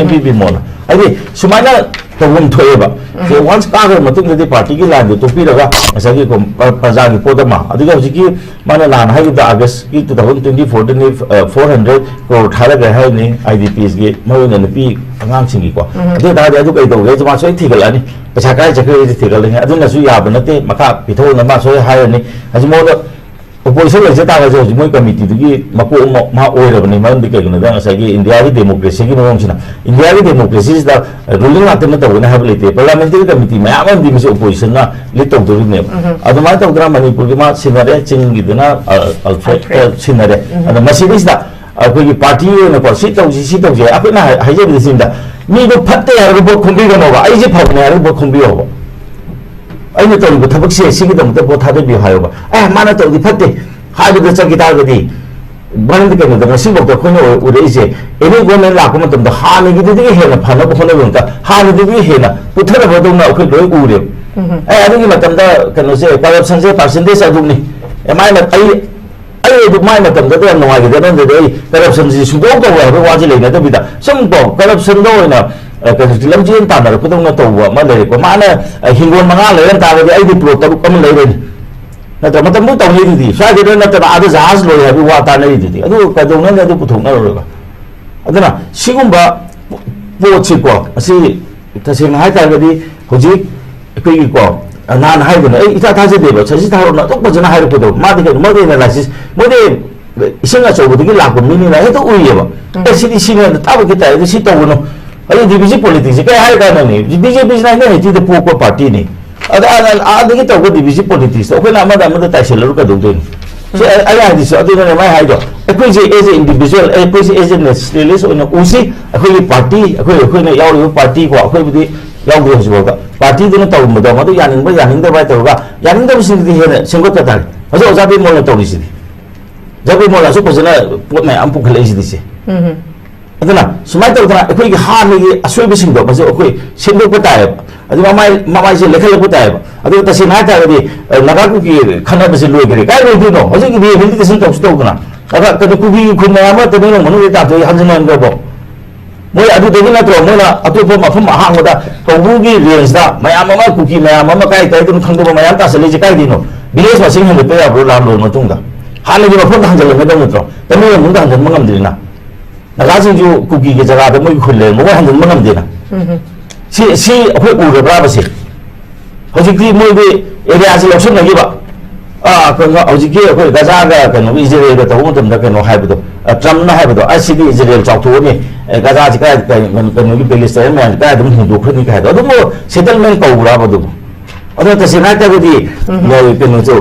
एमपीपी मोन अदि सुमाना प्रॉब्लम थोएबा जे वंस कागर मतुंग दे पार्टी की लाइन तो पिरगा असगी को प्रजा की पोदमा अदिगे हजिकी माने लान हाइ द अगस्त की 2024 ने 400 को थारा गए है ने आईडीपीएस के मरोन ने पी अंगाम सिंगी को अदि दा दे को तो गे जमा सोई थिगलानी पैसा काय जके थिगल ने अदुना सु याब नते मका पिथो न मा सोई हाय ने हजि मोन opposition le jeta ga jo moi committee gi mapo ma oira bani man bi ke gna da sa gi india gi democracy gi mong china india gi democracy is the ruling atem ta wona have lete parliamentary committee ma am di mi opposition na le to do ne adu ma ta dra manipur gi ma sinare ching gi duna alfred sinare adu ma si da ko gi party ne ko si to je apna ha je bi sin da mi do phatte ya ro bo khumbi ga no ba ai je phak ne ya ro bo khumbi ho ba ai ne to bu thabak se si gi dam ta bo thade bi hayo ba mana to di phatte hai bi cha gi ta ga di ban de ke no da si bo to khono u re se eni go ne la ko ma tam da ha ne gi de ge he na phana bo khono ka ha ne de gi he na puthara bo dong na ko loi u re adu gi ma tam da ka no se corruption se percentage adu ni mai na ai du mai ma tam da da no gi da no de corruption ji su bo to wa ji le na da bi da sum bo corruption do na cái làm gì anh ta là có đông tàu mà lấy có má là hình quân mà lấy anh ta thì ai đi pro tàu có lấy rồi là tàu mà tàu tàu như thế sao cái đó là tàu ada jahaz rồi hay qua ta này thì adu cái đông nó là phụ thuộc nó rồi adu na sikum ba bộ chỉ có si ta xem hai ta cái đi hồi trước cái gì có nan hai cái này ít ta sẽ để vào chỉ ta nó tốt bao nhiêu hai được đâu mà thì cái mới đây là mới đây sinh ra chỗ cái làm của mình là hết tôi uy vậy cái gì sinh ra ta cái tài cái gì tàu nó अरे division politics क्या है का नहीं BJP ना नहीं थी तो Poco party नहीं अरे आदि की तो को डिविजन पॉलिटिक्स तो कोई आमद आमद ताइसेलर का दो दिन सो आई आदि सो अदि ने मैं हाय दो कोई जे एज ए इंडिविजुअल कोई जे एज ए नेशनलिस्ट ओन उसी कोई पार्टी कोई ने याव पार्टी को कोई भी याव दो होगा पार्टी दो तो मदो मदो यानिंग दो बाय तोगा यानिंग दो सिंग हे सिंगो ता तार हजो जाबी मोला तोरिसि जाबी मोला सो पजना पोत में am पुखले इसी aduna sumai ta udana ekoi gi ha ni asoi bi sing do ba jo ekoi sing do patai adu mamai se lekhal patai adu ta sin ha ta gi naga ku gi khana ba se loi gre kai ro di no hoji gi bi hindi sin to sto gna aga ta ku gi khu na ma ta no manu ta to han jana ngo bo moi adu de na tro moi na atu po ma phum ha ngo da ko bu gi range da mai ama ma ku gi mai ama ma kai tai dun khang do ma yan ta se le ji kai di no biles ma sing han pe ya bro lam lo ma tung da हाँ लगी मफम हंजल में दम नत्रो तमी मुंदा हंजल मंगम देना नगासिंग जो cookie के जगह पे मुई खुले मो हंजल मंगम देना सी अखोय उरब्रा बसे हजिकी मोय बे एरिया से लक्ष्य नगी बा कनो हजिकी अखोय गजागा कनो इजराइल तो मतम दा कनो हाइबदो ट्रम्प ना हाइबदो असिदी इजराइल चाउथोनी गजा जी का कनो की पैलेस्टाइन में का दम हुदोखनी का दो दम सेटलमेंट कौरा बदो अदो तसिना तबदी कनो जो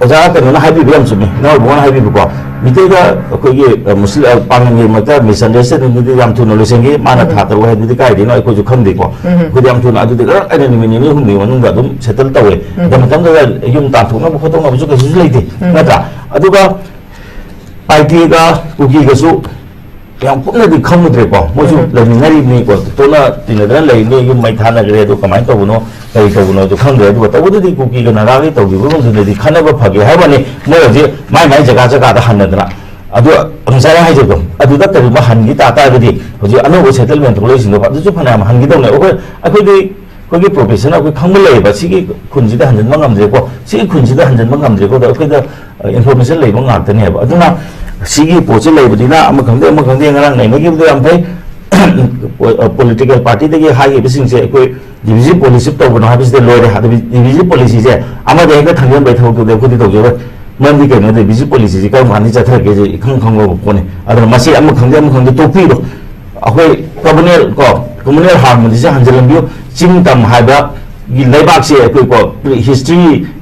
ओजा कनो ना हाइबी बियम सुमे ना बोन हाइबी को मितेगा अखोय मुस्लिम पांगनि मता मिसअंडरस्टैंडिंग दि याम थुनो लोसेंगे माना थातर वह दि काय दिनो अखोय जो खंदे को को याम थुनो अदु दि अने निमिनि नि हुमनि वनु दा दम सेटल तवे दम तम दा युम ता थुनो फोटो मा बुजु कसु लेते नत्रा अदुगा पार्टी का कुकी गसु याम पुनदि खमुद्रे को मोजु लमिनरि नि को तोना तिनदरा लेने युम मै थाना गरे दो कमाय तबुनो कई तबुनो तो खंदे दो तबुदि कुकी का नागागे तबि बुंदि खनब फगे हाबनि मोजे माय माय जगा जगा दा हनदना अदु अंसाय हाइजो अदुदा करि मा हनगि तातागदि होजि अनोबो सेटलमेंट थोलैसिनो अदुजु फनाम हनगि दौने ओके अखोयदि कोगी प्रोफेशन अखोय खंबो लेबा सिगी खुनजिदा हनजन मंगमद्रे को सिगी खुनजिदा हनजन मंगमद्रे को अखोयदा इन्फॉर्मेशन लेबो ngakतने है अदुना सिगी पोचे लेबदिना अम खंदे ngरang नैनगि बदो याम फै पॉलिटिकल पार्टी दगी हाई बिसिंगसे कोई डिविजन पॉलिसी तौबनो हाबिसदे लोरे हादि डिविजन पॉलिसी जे अमदे हेगा थांगन बै थौक दे खुदि तौजो मंदी केनो दे डिविजन पॉलिसी जे काम हानि जाथरगे जे खंग खंगो कोने अदर मसी अम खंदे तोपीरो अखोय कम्युनल हार्मोनी से हंजलंबियो चिंगतम हाबा गी लेबाक से कोई को हिस्ट्री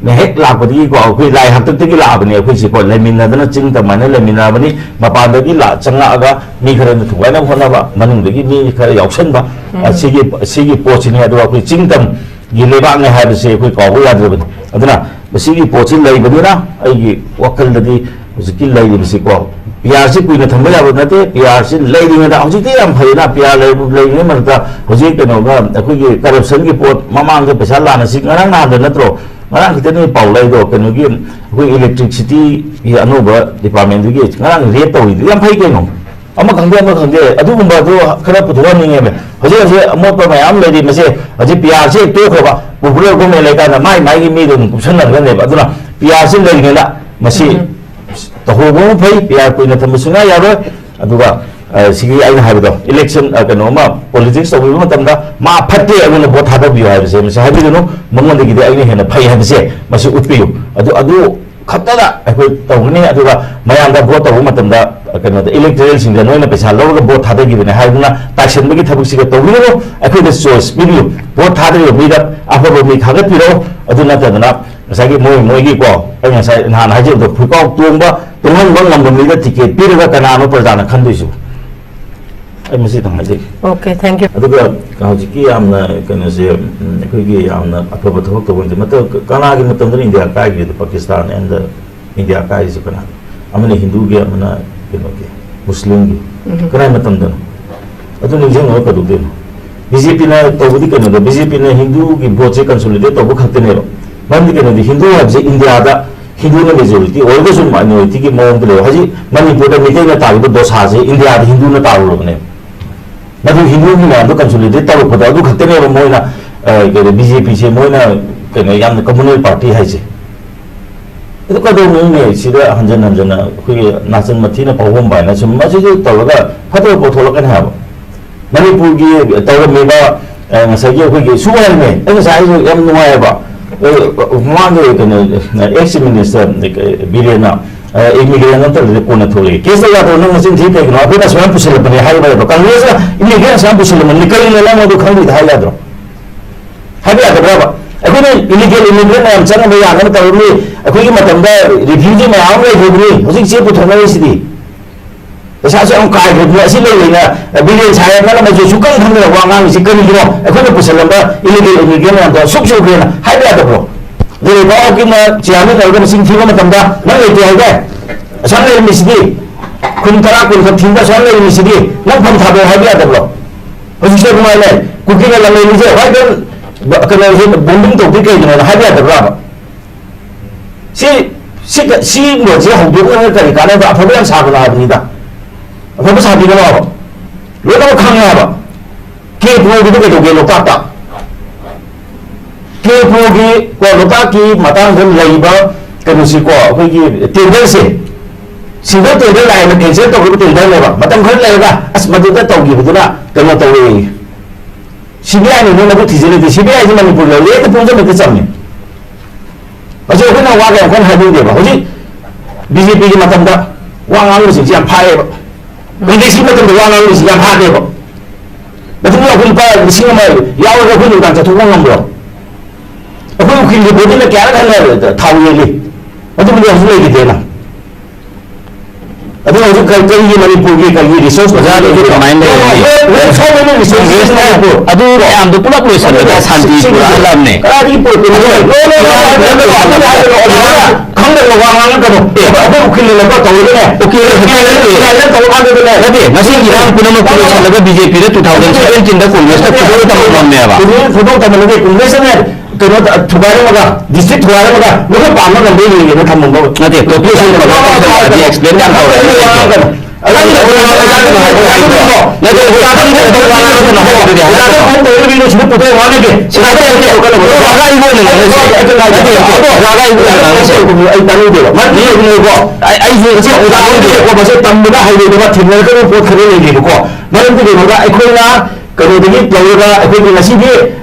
में हेक लापदी को कोई लाई हतक लाबने कोई से को लेमिनदना चिंगतम माने लेमिनाबनी मपादगी ला चंगागा मी खरन थुवाना होनाबा मनुंदगी मी खर याउसनबा सिगी पोचिने अदवा कोई चिंगतम गी लेबाक ने हाबसे कोई को याद्रबन अदना सिगी पोचिन लेबदिना आइगी वकलदगी हुजिकी लेबसी को PR से कोई न थंबा याबो नते PR से लेदिंगदा हुजिते याम फैना PR लेदिंग मनता हुजि कनोगा अखोगी करप्शन की पोट ममांग पैसा लाना सि ngरang ना द नत्रो ngरang खितने पाउ लाइदो कनोगी अखोई इलेक्ट्रिसिटी ये अनोबा डिपार्टमेंट दुगी ngरang रेट तौइदो याम फै केनो अमा खंदे अदुगुंबा दो खरा पुथवा निंगे में हुजि अमोप मयाम लेदि मसे हुजि PR से तोखबा पॉपुलर गवर्नमेंट लेका माई माई की मी दुन कुशन नगने अदुना PR से लेदिंगला मसी तहोबो फै PR कोइ न थमसुना यारो अदुगा सिगी आइन हाबदो इलेक्शन कनोमा पॉलिटिक्स तौबो मतमदा मा फट्टे अगुन भोट थादबियो हाबसे मसे हाबिदुनो मंगोंदगी दे आइन हेना फै हाबसे मसे उठपियो अदु खत्तदा अखोय तौगनी अदुगा मयामदा भोट तौबो मतमदा कनोदा इलेक्टोरल सिंग नोइना पैसा लौरगा भोट थादगिबने हाबना ताक्सनबगी थबुकसिगा तौबिनो अखोयदा चॉइस पिबियो भोट थादबियो बिदा अफबो मी खागपिरो अदु नतदना ngसागी मोई को अኛ साइ नान हाजिबदो फुकाउ तोंबा तोंगन बंगम बमिदा ticket पिरगा कनानो प्रजाना खंदुइसु ai masi tang haji okay thank you aduga hawjiki amna kana se koigi amna apaba thok to bonje mata kana gi matam da india ka gi pakistan and india ka is kana amne hindu gi amna kino gi muslim gi kana matam da adu ni jeng ka du de BJP na to budi kana da BJP na hindu gi vote consolidate to bu khakte ne ro bandi kana di hindu habje india da hindu na majority orga sum minority ki mong de haji manipur da mitai na taru do sa je india da hindu na taru ro ne मधु हिंदू की नाम तो consolidate तब पता दु खत्ते ने Moina के BJP से Moina के याम कम्युनल पार्टी है से तो कदो ने सिदा हंजन कोई नाचन मथी ना पावम बायना सम मसे जो तलगा फतो पोथोलकन है मणिपुर की तव मेबा ngसाई कोई सुवाल में ngसाई जो याम नुवायबा मांगे के एक्स मिनिस्टर बिरेना इमिग्रेशन अंतर कोना थोले केस लगा तो नंग सिन थी पेगनो अफेना स्वयं पुसल बने हाई बाय कांग्रेस इमिग्रेशन स्वयं पुसल मन निकल ने ला मदु खंगी धाय याद्रो हाबे याद्रो अखोने इलीगल इमिग्रेंट नाम चंग बे यान तवनी अखोगी मतमदा रिफ्यूजी में आम रे होबनी होजिक से पुथना सिदी ऐसा से हम काय होबनी असि लेना बिलियन छाया ना म जो सुकं खंग वांगांग सि कनि गिरो अखोने पुसलंबा इलीगल इमिग्रेंट नाम तो सुक सुक रेना हाबे याद्रो दे बाव कि म चियामी तवगन सिंग थीबा मतमदा नंग लेते हाइदा असाले मिसदी कुन तरा कुन खथिंदा साले मिसदी नंग फम थाबे हाबे याद्रो होजिक से माइले कुकिंग लंग लेजे हाइदन कने हे बोंडिंग तो भी के न हाबे याद्रो सी मोजे हौदोन करि काने दा फबे साबना हाबनिदा फबे साबिना बा लोना खांगा बा के प्रो के तो लोकाता के प्रो की को लोका की मतांग धन लइबा कनुसी को अखोगी टेंडर से ꯁꯤꯡꯒꯜ ꯇꯧꯗ ꯂꯥꯏꯅ ꯀꯦꯟꯁꯦꯜ ꯇꯧꯈꯤꯕ ꯇꯦꯟꯗꯔꯅꯦꯕ ꯃꯇꯝ ꯈꯔ ꯂꯩꯔꯒ ꯑꯁ ꯃꯗꯨꯗ ꯇꯧꯈꯤꯕꯗꯨꯅ ꯀꯩꯅꯣ ꯇꯧꯋꯤ CBIꯅ ꯅꯣꯡꯃꯗ ꯊꯤꯖꯤꯜꯂꯗꯤ CBIꯁꯤ ꯃꯅꯤꯄꯨꯔꯗ ꯂꯦꯛꯇ ꯄꯨꯡꯖꯕꯗ ꯆꯝꯃꯤ ꯍꯧꯖꯤꯛ ꯑꯩꯈꯣꯏꯅ ꯋꯥ ꯀꯌꯥ ꯀꯟꯅ ꯍꯥꯏꯅꯤꯡꯗꯦꯕ ꯍꯧꯖꯤꯛ BJPꯒꯤ ꯃꯇꯝꯗ ꯋꯥ ꯉꯥꯡꯕꯁꯤꯡꯁꯤ ꯌꯥꯝ ꯐꯥꯏꯌꯦꯕ ꯀꯪꯒ꯭ꯔꯦꯁꯀꯤ ꯃꯇꯝꯗ ꯋꯥ ꯉꯥꯡꯕꯁꯤ ꯌꯥꯝ ꯐꯥꯗꯦꯕ ꯃꯇꯨꯡꯗ ꯑꯩꯈꯣꯏ ꯂꯨꯄꯥ 1,000 ꯌꯥꯎꯔꯒ ꯑꯩꯈꯣꯏ ꯅꯨꯡꯗꯥꯡ ꯆꯠꯊꯣꯛꯄ ꯉꯝꯕ꯭ꯔꯣ ꯑꯩꯈꯣꯏ ꯎꯀꯤꯜꯒꯤ ꯕꯣꯗꯤꯅ ꯀꯌꯥꯔꯛ ꯍꯟꯅ ꯊꯥꯎ ꯌꯦꯜꯂꯤ ꯑꯗꯨꯕꯨꯗꯤ ꯍꯧꯖꯤꯛ ꯂꯩꯈꯤꯗꯦꯅ ꯑꯗꯨ ꯍꯧꯖꯤꯛ ꯀꯔꯤꯒꯤ ꯃꯅꯤꯄꯨꯔꯒꯤ ꯀꯔꯤꯒꯤ ꯔꯤꯁꯣꯔꯁ ꯑꯣꯖꯥꯗꯨꯁꯨ ꯀꯃꯥꯏꯅ ꯂꯩꯔꯤ ꯑꯗꯨ ꯃꯌꯥꯝꯗꯣ ꯄꯨꯂꯞ ꯂꯣꯏꯁꯤꯜꯂꯒ ꯁꯥꯟꯇꯤ ꯄꯨꯔꯛꯍꯜꯂꯝꯅꯦ ꯀꯗꯥꯏꯗꯒꯤ ꯈꯪꯗꯕ ꯋꯥ ꯉꯥꯡꯉꯛꯀꯅꯣ ꯑꯩꯈꯣꯏ ꯎꯀꯤꯜꯅꯀꯣ ꯇꯧꯔꯒꯅꯦ ꯇꯧꯔꯀꯥꯟꯗꯅꯦ ꯅꯠꯇꯦ ꯉꯁꯤ ꯏꯔꯥꯡ ꯄꯨꯝꯅꯃꯛ ꯂꯣꯏꯁꯤꯜꯂꯒ BJPꯗ 2017ꯗ ꯀꯣꯡꯒ꯭ꯔꯦꯁꯇ ꯈꯨꯗꯣꯜ ꯇꯝꯃꯝꯃꯦꯕ ꯈꯨꯗꯣꯜ ꯇꯝꯃꯝꯃꯦ ꯀꯣꯡꯒ꯭ꯔꯦꯁꯅꯦ ꯀꯩꯅꯣ ꯊꯨꯒꯥꯏꯔꯝꯃꯒ ꯗꯤꯁꯇ꯭ꯔꯤꯛ ꯊꯨꯒꯥꯏꯔꯝꯃꯒ ꯃꯈꯣꯏ ꯄꯥꯝꯕ ꯉꯝꯕ ꯌꯦꯡꯒꯦꯅ ꯊꯝꯃꯝꯕ ꯅꯠꯇꯦ ꯄꯣꯄꯨꯂꯦꯁꯟ ꯑꯦꯛꯁꯄ꯭ꯂꯦꯟ ꯌꯥꯝ ꯇꯝꯕꯗ ꯍꯩꯔꯣꯏꯗꯕ ꯊꯦꯡꯅꯔꯛꯀꯗꯕ ꯄꯣꯠ ꯈꯔ ꯂꯩꯔꯤꯕꯀꯣ ꯃꯔꯝꯗꯤ ꯀꯩꯅꯣꯗ ꯑꯩꯈꯣꯏꯅ ꯀꯩꯅꯣꯗꯒꯤ ꯂꯧꯔꯒ ꯑꯩꯈꯣꯏꯒꯤ ꯉꯁꯤꯗꯤ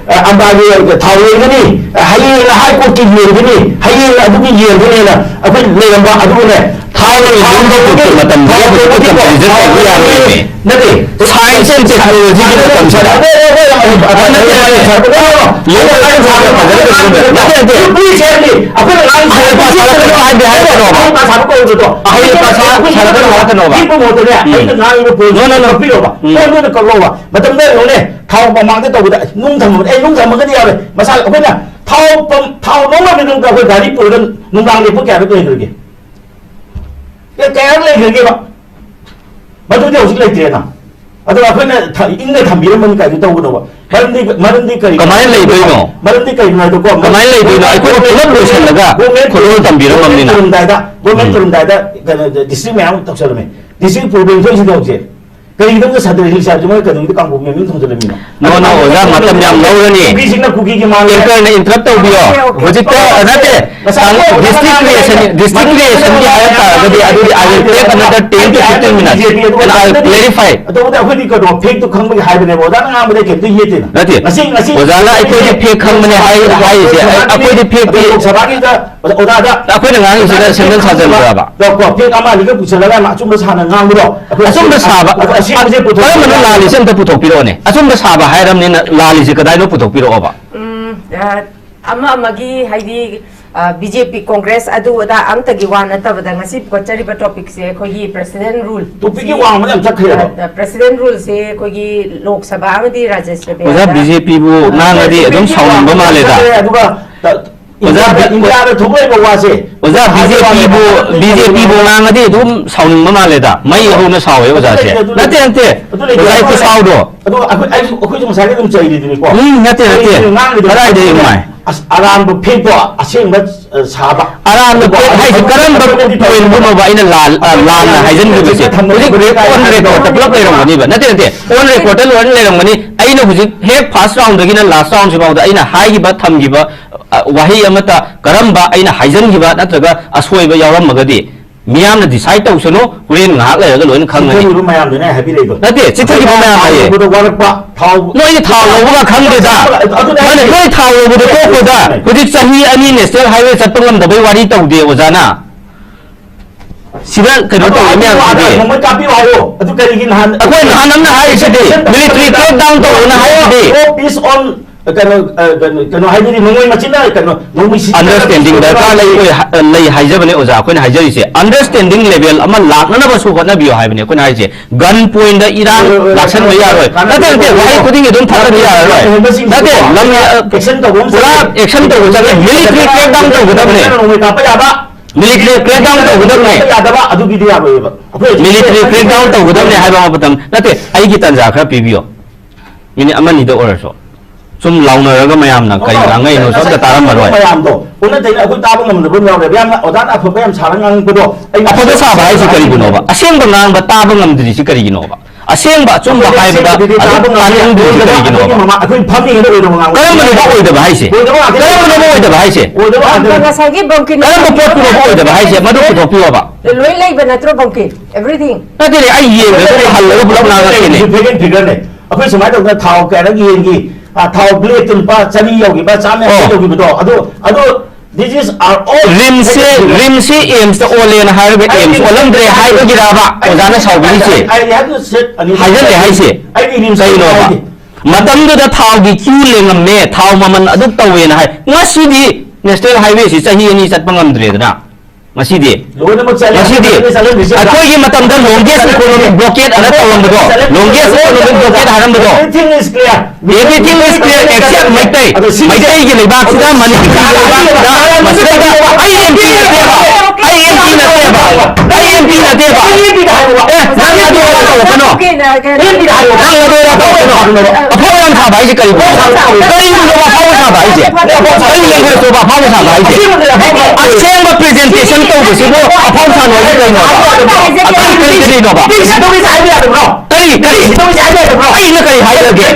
ꯑꯝꯕꯥꯒꯤ ꯊꯥꯎ ꯌꯦꯡꯒꯅꯤ ꯍꯌꯦꯡ ꯍꯥꯏ ꯀꯣꯔꯠꯀꯤ ꯌꯦꯡꯒꯅꯤ ꯍꯌꯦꯡ ꯑꯗꯨꯒꯤ ꯌꯦꯡꯒꯅꯤꯅ ꯑꯩꯈꯣꯏ ꯂꯩꯔꯝꯕ ꯑꯗꯨꯒꯅꯦ ꯅꯠꯇꯦ ꯁꯥꯏꯟꯁ ꯑꯦꯟ ꯇꯦꯛꯅꯣꯂꯣꯖꯤꯒꯤ ꯃꯇꯝꯁꯤꯗ ꯃꯇꯝꯗ ꯊꯥꯎ ꯃꯃꯥꯡꯗ ꯇꯧꯕꯗ ꯅꯨꯡ ꯊꯝꯃꯕꯅꯤ ꯅꯨꯡ ꯊꯝꯃꯒꯗꯤ ꯌꯥꯔꯣꯏ ꯃꯁꯥ ꯑꯩꯈꯣꯏꯅ ꯊꯥꯎ ꯅꯣꯡꯃꯒꯤꯗꯃꯛꯇ ꯑꯩꯈꯣꯏ ꯒꯥꯔꯤ ꯄꯨꯔꯒ ꯅꯨꯡꯗꯥꯡ ꯂꯦꯞꯄ ꯀꯌꯥꯔꯛ ꯂꯩꯈ꯭ꯔꯒꯦ ꯀꯌꯥꯔꯛ ꯂꯩꯈ꯭ꯔꯒꯦꯕ ꯃꯗꯨꯗꯤ ꯍꯧꯖꯤꯛ ꯂꯩꯇ꯭ꯔꯦꯅ ꯑꯗꯨꯒ ꯑꯩꯈꯣꯏꯅ ꯏꯪꯅ ꯊꯝꯕꯤꯔꯝꯕꯅꯤ ꯀꯥꯏꯗ ꯇꯧꯒꯗꯧꯕ ꯃꯔꯝꯗꯤ ꯀꯔꯤ ꯀꯃꯥꯏꯅ ꯂꯩꯗꯣꯏꯅꯣ ꯃꯔꯝꯗꯤ ꯀꯔꯤꯅꯣ ꯍꯥꯏꯗꯣꯀꯣ ꯀꯃꯥꯏꯅ ꯂꯩꯗꯣꯏꯅꯣ ꯑꯩꯈꯣꯏꯅ ꯄꯨꯂꯞ ꯂꯣꯏꯁꯤꯜꯂꯒ ꯈꯨꯗꯣꯜ ꯇꯝꯕꯤꯔꯝꯃꯕꯅꯤꯅ ꯒꯣꯔꯃꯦꯟ ꯇꯧꯔꯝꯗꯥꯏꯗ ꯀꯩꯅꯣ ꯗꯤꯁꯇ꯭ꯔꯤꯛ ꯃꯌꯥꯝ ꯇꯧꯁꯜꯂꯝꯃꯦ ꯗꯤꯁꯇ꯭ꯔꯤꯛ ꯄ꯭ꯔꯣꯕ꯭ꯂꯦꯝꯁꯤꯗ ꯍꯧꯖꯤꯛ ꯀꯔꯤꯒꯤꯗꯃꯛꯇ ꯁꯥꯇ꯭ꯔ ꯍꯤꯜꯁꯥꯁꯤ ꯃꯣꯏ ꯀꯩꯅꯣꯒꯤꯗ ꯀꯥꯡꯕꯨ ꯃꯃꯤꯡ ꯊꯣꯟꯖꯜꯂꯝꯃꯤꯅꯣ ꯑꯣꯖꯥ ꯃꯇꯝ ꯌꯥꯝ ꯂꯧꯔꯅꯤ ꯀꯨꯀꯤꯁꯤꯡꯅ ꯀꯨꯀꯤꯒꯤ ꯃꯥꯡꯉꯦ ꯏꯟꯇꯔꯅ ꯏꯟꯇꯔꯞ ꯇꯧꯕꯤꯌꯣ ꯍꯧꯖꯤꯛꯇ ꯅꯠꯇꯦ ꯗꯤꯁꯇ꯭ꯔꯤꯛ ꯀ꯭रिꯌꯦꯁꯟꯒꯤ ꯍꯥꯏꯕ ꯇꯥꯔꯒꯗꯤ ꯑꯗꯨꯗꯤ I will take another 10 to 15 minutes and I will clarify. ꯑꯗꯨꯕꯨꯗꯤ ꯑꯩꯈꯣꯏꯗꯤ ꯀꯩꯅꯣ ꯐꯦꯛꯇꯣ ꯈꯪꯕꯒꯤ ꯍꯥꯏꯕꯅꯦꯕ ꯑꯣꯖꯥꯅ ꯉꯥꯡꯕꯗ ꯀꯩꯝꯇ ꯌꯦꯠꯇꯦꯅ ꯅꯠꯇꯦ ꯑꯣꯖꯥꯅ ꯑꯩꯈꯣꯏꯗꯤ ꯐꯦꯛ ꯈꯪꯕꯅꯦ ꯍꯥꯏꯔꯤꯁꯦ ꯑꯩꯈꯣꯏꯗꯤ ꯐꯦꯛꯇꯤ ꯂꯣꯛ ꯁꯚꯥꯒꯤꯗ ꯑꯣꯖꯥꯗ ꯑꯩꯈꯣꯏꯅ ꯉꯥꯡꯉꯤꯁꯤꯗ ꯁꯦꯝꯖꯤꯟ ꯁꯥꯖꯤꯟꯕ꯭ꯔꯕ ꯐꯦꯛ ꯑꯃ ꯑꯅꯤꯒ ꯄꯨꯁꯜꯂꯒ ꯑꯆꯨꯝꯕ ꯁꯥꯅ ꯉꯥꯡꯕꯗꯣ ꯑꯆꯨꯝꯕ ꯁꯥꯕ ꯀꯔꯝꯕꯅ ꯂꯥꯜꯂꯤꯁꯦ ꯑꯝꯇ ꯄꯨꯊꯣꯛꯄꯤꯔꯛꯑꯣꯅꯦ ꯑꯆꯨꯝꯕ ꯁꯥꯕ ꯍꯥꯏꯔꯕꯅꯤꯅ ꯂꯥꯜꯂꯤꯁꯦ ꯀꯗꯥꯏꯅꯣ ꯄꯨꯊꯣꯛꯄꯤꯔꯛꯑꯣꯕ ꯑꯃꯒꯤ ꯍꯥꯏꯗꯤ BJP ꯀꯣꯡꯒ꯭ꯔꯦꯁ ꯑꯗꯨ ꯑꯗꯥ ꯑꯝꯇꯒꯤ ꯋꯥ ꯅꯠꯇꯕꯗ ꯉꯁꯤ ꯄꯨꯈꯠꯆꯔꯤꯕ ꯇꯣꯄꯤꯛꯁꯦ ꯑꯩꯈꯣꯏꯒꯤ ꯄ꯭ꯔꯦꯁꯤꯗꯦꯟ ꯔꯨꯜ ꯇꯣꯄꯤꯛꯀꯤ ꯋꯥꯡꯃꯗ ꯌꯥꯝ ꯆꯠꯈ꯭ꯔꯦꯕ ꯄ꯭ꯔꯦꯁꯤꯗꯦꯟ ꯔꯨꯜꯁꯦ ꯑꯩꯈꯣꯏꯒꯤ ꯂꯣꯛ ꯁꯚꯥ ꯑꯃꯗꯤ ꯔꯥꯖ꯭ꯌ ꯁꯚꯥ ꯑꯣꯖꯥ BJPꯕꯨ ꯉꯥꯡꯉꯗꯤ ꯑꯗꯨꯝ ꯁꯥꯎꯅꯤꯡꯕ ꯃꯥꯜꯂꯦꯗ ꯑꯗꯨꯒ ꯏꯟꯗꯤꯌꯥꯗ ꯊꯣꯛꯂꯛꯏꯕ ꯋꯥꯁꯦ ꯑꯣꯖꯥ BJPꯕꯨ ꯉꯥꯡꯉꯗꯤ ꯑꯗꯨꯝ ꯁꯥꯎꯅꯤꯡꯕ ꯃꯥꯜꯂꯦꯗ ꯃꯩ ꯍꯧꯅ ꯁꯥꯎꯋꯦ ꯑꯣꯖꯥꯁꯦ ꯅꯠꯇꯦ ꯑꯣꯖꯥ ꯈꯨꯁꯥꯎꯗꯣ ꯑꯗꯣ ꯑꯩꯈꯣꯏꯁꯨ ꯉꯁꯥꯏꯗꯤ ꯑꯗꯨꯝ ꯆꯩꯔꯤꯗꯨꯅꯤꯀꯣ ꯅꯠꯇꯦ ꯀꯗꯥꯏꯗꯒꯤ ꯏꯃꯥꯏ ꯑꯔꯥꯟꯕ ꯐꯦꯛꯇꯣ ꯑꯁꯦꯡꯕ ꯁꯥꯕ ꯑꯔꯥꯟꯕ ꯐꯦꯛ ꯍꯥꯏꯁꯤ ꯀꯔꯝꯕ ꯄꯣꯏꯟꯠꯕꯨꯅꯣꯕ ꯑꯩꯅ ꯂꯥꯟꯅ ꯍꯥꯏꯖꯟꯈꯤꯕꯁꯦ ꯍꯧꯖꯤꯛ ꯑꯣꯟ ꯔꯦꯀꯣꯔꯗꯇ ꯄꯨꯂꯞ ꯂꯩꯔꯝꯒꯅꯤꯕ ꯅꯠꯇꯦ ꯑꯣꯟ ꯔꯦꯀꯣꯔꯗꯇ ꯂꯣꯏꯅ ꯂꯩꯔꯝꯒꯅꯤ ꯑꯩꯅ ꯍꯧꯖꯤꯛ ꯍꯦꯛ ꯐꯥꯔꯁꯠ ꯔꯥꯎꯟꯗꯒꯤꯅ ꯂꯥꯁꯠ ꯔꯥꯎꯟꯁꯤꯐꯥꯎꯗ ꯑꯩꯅ ꯍꯥꯏꯈꯤꯕ ꯊꯝꯈꯤꯕ ꯋꯥꯍꯩ ꯑꯃꯠꯇ ꯀꯔꯝꯕ ꯑꯩꯅ ꯍꯥꯏꯖꯟꯈꯤꯕ ꯅꯠꯇ꯭ꯔꯒ ꯑꯁꯣꯏꯕ ꯌꯥꯎꯔꯝꯃꯒꯗꯤ ꯃꯤꯌꯥꯝꯅ ꯗꯤꯁꯥꯏꯠ ꯇꯧꯁꯅꯨ ꯍꯣꯔꯦꯟ ꯉꯥꯏꯍꯥꯛ ꯂꯩꯔꯒ ꯂꯣꯏꯅ ꯈꯪꯒꯅꯤ ꯃꯌꯥꯝꯗꯨꯅꯦ ꯍꯥꯏꯕꯤꯔꯛꯏꯗꯣ ꯅꯠꯇꯦ ꯆꯤꯊꯈꯤꯕ ꯃꯌꯥꯝ ꯍꯥꯏꯌꯦ ꯋꯥꯔꯛꯄ ꯊꯥꯎ ꯅꯣꯏꯗꯤ ꯊꯥꯎ ꯂꯧꯕꯒ ꯈꯪꯗꯦꯗ ꯅꯣꯏ ꯊꯥꯎ ꯂꯧꯕꯗ ꯇꯣꯛꯄꯗ ꯍꯧꯖꯤꯛ ꯆꯍꯤ 2 ꯅꯦꯁꯅꯦꯜ ꯍꯥꯏꯋꯦ ꯆꯠꯄ ꯉꯝꯗꯕꯩ ꯋꯥꯔꯤ ꯇꯧꯗꯦ ꯑꯣꯖꯥꯅ ꯁꯤꯗ ꯀꯩꯅꯣ ꯇꯧꯋꯦ ꯃꯌꯥꯝꯁꯤꯗꯤ ꯅꯣꯡꯃꯩ ꯀꯥꯞꯄꯤꯌꯨ ꯍꯥꯏꯌꯣ ꯑꯗꯨ ꯀꯔꯤꯒꯤ ꯅꯍꯥꯟ ꯑꯩꯈꯣꯏ ꯅꯍꯥꯟ ꯑꯃꯅ ꯍꯥꯏꯔꯤꯁꯤꯗꯤ ꯃꯤꯂꯤꯇꯔꯤ ꯀ꯭ꯔꯦꯛ ꯗꯥꯎꯟ ꯇꯧꯔꯣꯅ ꯍꯥꯏꯔꯤꯁꯤꯗꯤ ꯄꯤꯁ ꯑꯣꯟ ꯀꯩꯅꯣ ꯍꯥꯏꯕꯗꯤ ꯅꯣꯡꯃꯩ ꯃꯆꯤꯟꯅ ꯀꯩꯅꯣ ꯅꯣꯡꯃꯩ ꯑꯟꯗꯔꯁꯇꯦꯟꯗꯤꯡ ꯗꯔꯀꯥꯔ ꯂꯩ ꯍꯥꯏꯖꯕꯅꯦ ꯑꯣꯖꯥ ꯑꯩꯈꯣꯏꯅ ꯍꯥꯏꯖꯔꯤꯁꯦ ꯑꯟꯗꯔꯁꯇꯦꯟꯗꯤꯡ ꯂꯦꯚꯦꯜ ꯑꯃ ꯂꯥꯛꯅꯅꯕꯁꯨ ꯍꯣꯠꯅꯕꯤꯌꯣ ꯍꯥꯏꯕꯅꯦ ꯑꯩꯈꯣꯏꯅ ꯍꯥꯏꯔꯤꯁꯦ ꯒꯟ ꯄꯣꯏꯟꯠꯗ ꯏꯔꯥꯡ ꯂꯥꯛꯁꯟꯕ ꯌꯥꯔꯣꯏ ꯅꯠꯇꯦ ꯋꯥꯍꯩ ꯈꯨꯗꯤꯡꯒꯤ ꯑꯗꯨꯝ ꯊꯥꯗꯕ ꯌꯥꯔꯔꯣꯏ ꯅꯠꯇꯦ ꯄꯨꯔꯥ ꯑꯦꯛꯁꯟ ꯇꯧꯕ ꯆꯠꯂꯦ ꯃꯤꯂꯤꯇꯔꯤ ꯀ꯭ꯔꯦꯛ ꯗꯥꯎꯟ ꯇꯧꯒꯗꯕꯅꯦ ꯅꯣꯡꯃꯩ ꯀꯥꯞꯄ ꯌꯥꯕ military crackdown tꯧꯒꯗꯕꯅꯦ ꯌꯥꯗꯕ ꯑꯗꯨꯒꯤꯗꯤ ꯌꯥꯔꯣꯏꯕ military crackdown tꯧꯒꯗꯕꯅꯦ ꯍꯥꯏꯕ ꯃꯇꯝ ꯅꯠꯇꯦ ꯑꯩꯒꯤ ꯇꯟꯖꯥ ꯈꯔ ꯄꯤꯕꯤꯌꯣ ꯃꯤꯅꯤꯠ ꯑꯃꯅꯤꯗ ꯑꯣꯏꯔꯁꯨ ꯁꯨꯝ ꯂꯥꯎꯅꯔꯒ ꯃꯌꯥꯝꯅ ꯀꯩ ꯉꯥꯡꯉꯩꯅꯣ ꯁꯣꯝꯗ ꯇꯥꯔꯝꯃꯔꯣꯏ ꯃꯌꯥꯝꯗꯣ ꯎꯟꯅ ꯇꯩꯅ ꯑꯩꯈꯣꯏ ꯇꯥꯕ ꯉꯝꯗꯕ ꯌꯥꯎꯔꯦꯕ ꯌꯥꯝꯅ ꯑꯣꯖꯥꯅ ꯑꯐꯕ ꯌꯥꯝ ꯁꯥꯔ ꯉꯥꯡꯕꯗꯣ ꯑꯐꯕ ꯁꯥꯕ ꯍꯥꯏꯁꯤ ꯀꯔꯤꯒꯤꯅꯣꯕ ꯑꯁꯦꯡꯕ ꯉꯥꯡꯕ ꯇꯥꯕ ꯉꯝꯗ꯭ꯔꯤꯁꯤ ꯀꯔꯤꯒꯤꯅꯣꯕ ꯑꯁꯦꯡꯕ ꯑꯆꯨꯝꯕ ꯍꯥꯏꯕꯗ ꯑꯗꯨꯝ ꯇꯥꯅꯤꯡꯗ꯭ꯔꯤꯁꯤ ꯀꯔꯤꯒꯤꯅꯣꯕ ꯑꯩꯈꯣꯏ ꯐꯝꯃꯤꯉꯩꯗ ꯑꯣꯏꯗꯕ ꯀꯔꯝꯕꯅꯣꯕ ꯑꯣꯏꯗꯕ ꯍꯥꯏꯁꯦ ꯀꯔꯝꯕꯅꯣꯕ ꯑꯣꯏꯗꯕ ꯍꯥꯏꯁꯦ ꯉꯁꯥꯏꯒꯤ ꯕꯪꯀꯤꯟ ꯀꯔꯝꯕ ꯄꯣꯠꯇꯨꯅꯣꯕ ꯑꯣꯏꯗꯕ ꯍꯥꯏꯁꯦ ꯃꯗꯨ ꯄꯨꯊꯣꯛꯄꯤꯌꯣꯕ ꯂꯣꯏ ꯂꯩꯕ ꯅꯠꯇ꯭ꯔꯣ ꯕꯪꯀꯤꯟ everything ꯅꯠꯇꯦꯅꯦ ꯑꯩ ꯌꯦꯡꯕꯗ ꯍꯜꯂꯒ ꯄꯨꯂꯞ ꯉꯥꯡꯉꯛꯀꯦꯅꯦ ꯐꯤꯒꯔꯅꯦ ꯑꯩꯈꯣꯏ ꯁꯨꯃꯥꯏꯅ ꯇꯧꯗꯅ ꯊꯥꯎ ꯀꯌꯥꯔꯛ ꯌꯦꯡꯈꯤ ꯊꯥꯎ ꯕ꯭ꯂꯦꯛꯇ ꯂꯨꯄꯥ 100 ꯌꯧꯈꯤꯕ 150 ꯌꯧꯈꯤꯕꯗꯣ ꯑꯗꯣ this is our all ꯔꯤꯝꯁꯤ ꯑꯦꯝꯁꯇ ꯑꯣꯜꯂꯦꯅ ꯍꯥꯏꯔꯒ ꯑꯦꯝꯁ ꯑꯣꯜꯂꯝꯗ꯭ꯔꯦ ꯍꯥꯏꯕꯒꯤꯔꯕ ꯑꯣꯖꯥꯅ ꯁꯥꯎꯕꯤꯔꯤꯁꯦ ꯍꯥꯏꯖꯜꯂꯦ ꯍꯥꯏꯁꯦ ꯀꯩꯅꯣꯕ ꯃꯇꯝꯗꯨꯗ ꯊꯥꯎꯒꯤ ꯀ꯭ꯌꯨ ꯂꯦꯡꯉꯝꯃꯦ ꯊꯥꯎ ꯃꯃꯜ ꯑꯗꯨꯛ ꯇꯧꯋꯦꯅ ꯍꯥꯏ ꯉꯁꯤꯗꯤ ꯅꯦꯁꯅꯦꯜ ꯍꯥꯏꯋꯦꯁꯤ ꯆꯍꯤ 2 ꯆꯠꯄ ꯉꯝꯗ꯭ꯔꯦꯗꯅ ꯉꯁꯤꯗꯤ ꯑꯩꯈꯣꯏꯒꯤ ꯃꯇꯝꯗ ꯂꯣꯡꯒꯦꯁ ꯏꯀꯣꯅꯣꯃꯤꯛ ꯕ꯭ꯂꯣꯀꯦꯠ ꯑꯅ ꯇꯧꯔꯝꯕꯗꯣ ꯂꯣꯡꯒꯦꯁ ꯏꯀꯣꯅꯣꯃꯤꯛ ꯕ꯭ꯂꯣꯀꯦꯠ ꯍꯥꯏꯔꯝꯕꯗꯣ everything is clear except ꯃꯩꯇꯩꯒꯤ ꯂꯩꯕꯥꯛꯁꯤꯗ ꯃꯅꯤꯄꯨꯔꯒꯤ ꯂꯩꯕꯥꯛꯁꯤꯗ ꯃꯁꯤꯗꯩꯗ ꯑꯩ MP ꯅꯠꯇꯦꯕ ꯑꯩ MP ꯅꯠꯇꯦꯕ ꯅꯪ ꯑꯗꯨ ꯇꯧꯔꯛꯀꯅꯣ ꯅꯪ ꯑꯗꯨ ꯇꯧꯔꯛꯀꯅꯣ ꯑꯐꯥꯎ ꯌꯥꯝ ꯁꯥꯕ ꯍꯥꯏꯁꯦ ꯀꯔꯤꯅꯣꯕ ꯑꯐꯥꯎ ꯁꯥꯕ ꯍꯥꯏꯁꯦ ꯀꯔꯤ ꯂꯩꯈ꯭ꯔꯁꯨꯕ ꯑꯐꯥꯎ ꯁꯥꯕ ꯍꯥꯏꯁꯦ ꯑꯁꯦꯡꯕ ꯄ꯭ꯔꯖꯦꯟꯇꯦꯁꯟ ꯇꯧꯕꯁꯤꯕꯨ ꯑꯐꯥꯎ ꯁꯥꯕ ꯍꯥꯏꯁꯦ ꯀꯔꯤꯅꯣꯕ ꯑꯩꯅ ꯀꯔꯤ ꯍꯥꯏꯔꯒꯦ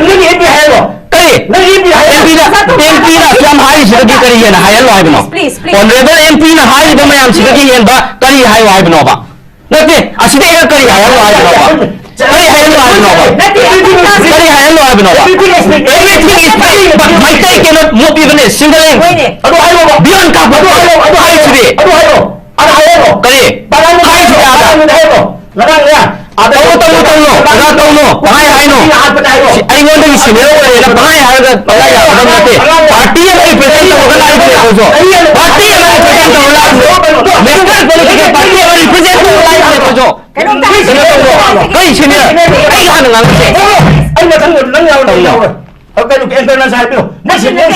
MPꯅ ꯌꯥꯝ ꯍꯥꯏꯔꯤꯁꯤꯗꯒꯤ ꯀꯔꯤ ꯍꯦꯟꯅ ꯍꯥꯏꯍꯜꯂꯣ ꯍꯥꯏꯕꯅꯣ ꯑꯣꯅꯔꯦꯕꯜ MPꯅ ꯍꯥꯏꯔꯤꯕ ꯃꯌꯥꯝꯁꯤꯗꯒꯤ ꯍꯦꯟꯕ ꯀꯔꯤ ꯍꯥꯏꯌꯣ ꯍꯥꯏꯕꯅꯣꯕ ꯅꯠꯇꯦ ꯑꯁꯤꯗ ꯑꯩꯅ ꯀꯔꯤ ꯍꯥꯏꯍꯜꯂꯣ ꯍꯥꯏꯕꯅꯣꯕ करी हायलो हायनोबा करी हायलो हायनोबा everything is fine but Maitai cannot move even a single inch adu hayo beyond ka adu hayo sidi adu hayo kari hai sidi ada larang ya ada tau pangai haino ai ngon dagi senior ore na pangai haga pangai ya adam nate party ya represent hoga lai ko so party ya represent hoga lai national political party ya represent hoga lai ko so kai senior ai ga nang nang se ai na thang nang yaw nang yaw okay look internal side bill na senior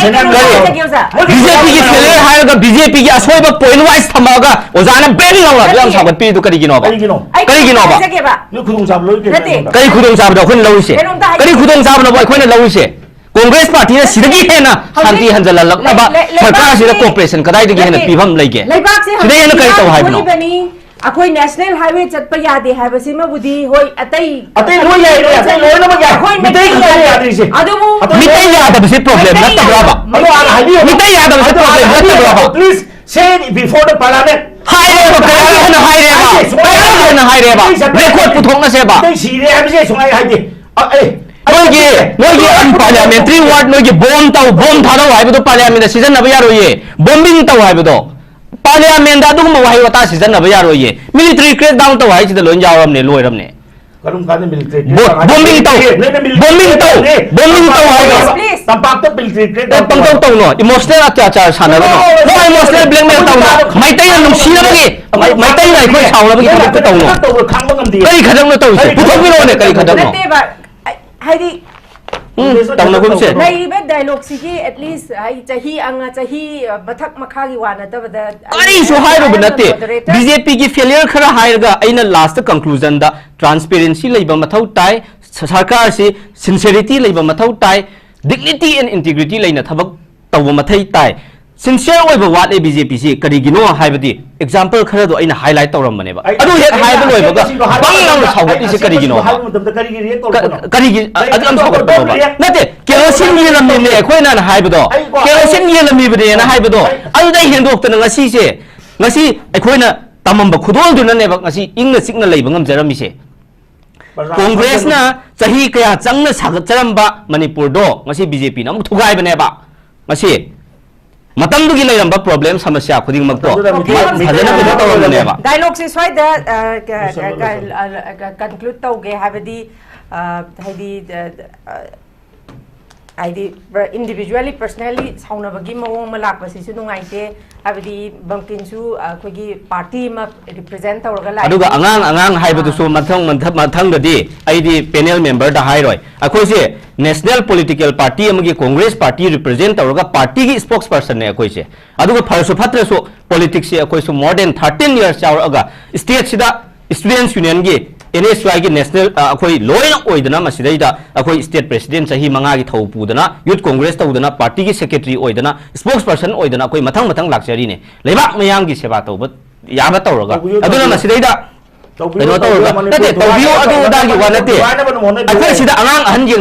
BJP ki failure haga BJP ki asoiba point wise thamaga ozana ben lawa yam sabat pi du kari gino ba ni khudung sab loi ke kari khudung sab da khun lawise kari khudung sab na boy khoina lawise Congress party ने सिदगी हेना शांति हंजल लक्नबा सरकार सिदा cooperation कदाई दगी हेना पीफम लैगे सिदे हेना कई तो हाइबनो अखोई national highway चतप यादे हाइबसी मबुदी होय अतई होय याय अतई लोन मग याय मिटई यादे से अदुमु मिटई यादब से प्रॉब्लम नतब्राबा मिटई यादब से प्रॉब्लम नतब्राबा please say before the parliament हाइरेबा हाइरेबा रेकॉर्ड पुथोंना सेबा दई सिरे हाइबसे सुंगाई हाइदे नोगी पार्लियामेंट्री वार्ड नोगी बॉम्ब थारो हाइबदो पार्लियामेंट सीजन नब यारोये बॉम्बिंग ताव हाइबदो पार्लियामेंट अदुगुम वाहि वता सीजन नब यारोये मिलिटरी क्रैक डाउन ताव हाइसिद लोन जावरमने लोइरमने करुम काने मिलिटरी बॉम्बिंग ताव हाइबो तंपाक मिलिटरी क्रैक पंगतौ ताव नो इमोशनल अत्याचार सानबो नो इमोशनल ब्लैकमेल ताव नो माइतै नुसिनबगे माइतै नाइ खोइ सावनबगे ताव नो खांबो ngam di करी खदमनो ताव पुथोबिरोने करी खदमनो हाइदी तंगनगुमसे लाइबे डायलॉग सिगी एटलीस्ट हाइ चाही अंगा चाही बथक मखागी वाना तबदा करी सो हाइरो बनते बीजेपी की फेलियर खरा हाइरगा अइना लास्ट कंक्लूजन दा ट्रांसपेरेंसी लेबा मथौ ताई सरकार से सिंसियरिटी लेबा मथौ ताई डिग्निटी एंड इंटीग्रिटी लेना थबक तव मथै ताई सिंसियर ओइबा वाले बीजेपी से करिगिनो हाइबदी एग्जांपल खरा दो अइना हाइलाइट तौरमनेबा अदु हेक हाइबो लोइबगा बंगलाउ साउगति से करिगिनो करिगी अदम साउगतबा नते केरोसिन येलमने अखोइना हाइबदो केरोसिन येलमीबदे ना हाइबदो अदुदा हेंदोक्तन ngasi से ngasi अखोइना तमंबा खुदोल दुननेबा ngasi इंगना सिगना लेबा ngamjarami se कांग्रेस ना चाही कया चंगना सागचरमबा मणिपुर दो ngasi बीजेपी ना मुक थुगाइबनेबा ngasi मतंदुगी लेरंबा प्रॉब्लम समस्या खुदिंग मक्तो फजन के तौरनेबा डायलॉग से स्वाइदा कंक्लूड तौगे हाबदी हाइदी इंडिविजुअली पर्सनली साउनबगी मवोंग मलाकपसिसु नुंगाइते हाबदी बंकिनसु अखोगी पार्टी मा रिप्रेजेंट तौरगा ला अदुगा अंगांग हाइबदुसु मथंगदि आइदी पैनल मेंबर दा हाइरोय अखोइसे नेशनल पॉलिटिकल पार्टी अमगी कांग्रेस पार्टी रिप्रेजेंट तौरगा पार्टी की स्पोक्स पर्सन ने अखोइसे अदुगा फरसु फत्रसु पॉलिटिक्स से अखोइसु मोर देन 13 इयर्स चावरगा स्टेट सिदा स्टूडेंट्स यूनियन की NSY की नेशनल अखोई लोइन ओइदना मसिदैदा अखोई स्टेट प्रेसिडेंट सही मंगा की थौ पुदना यूथ कांग्रेस तौदना पार्टी की सेक्रेटरी ओइदना स्पोक्स पर्सन ओइदना अखोई मथंग लाक्चरी ने लेबाक मयाम की सेवा तौब याबा तौरगा अदुना मसिदैदा ꯀꯩꯅꯣ ꯇꯧꯔꯒ ꯅꯠꯇꯦ ꯇꯧꯕꯤꯌꯨ ꯑꯗꯨ ꯑꯗꯥꯒꯤ ꯋꯥ ꯅꯠꯇꯦ ꯑꯩꯈꯣꯏ ꯁꯤꯗ ꯑꯉꯥꯡ ꯑꯍꯟ ꯌꯦꯡꯅ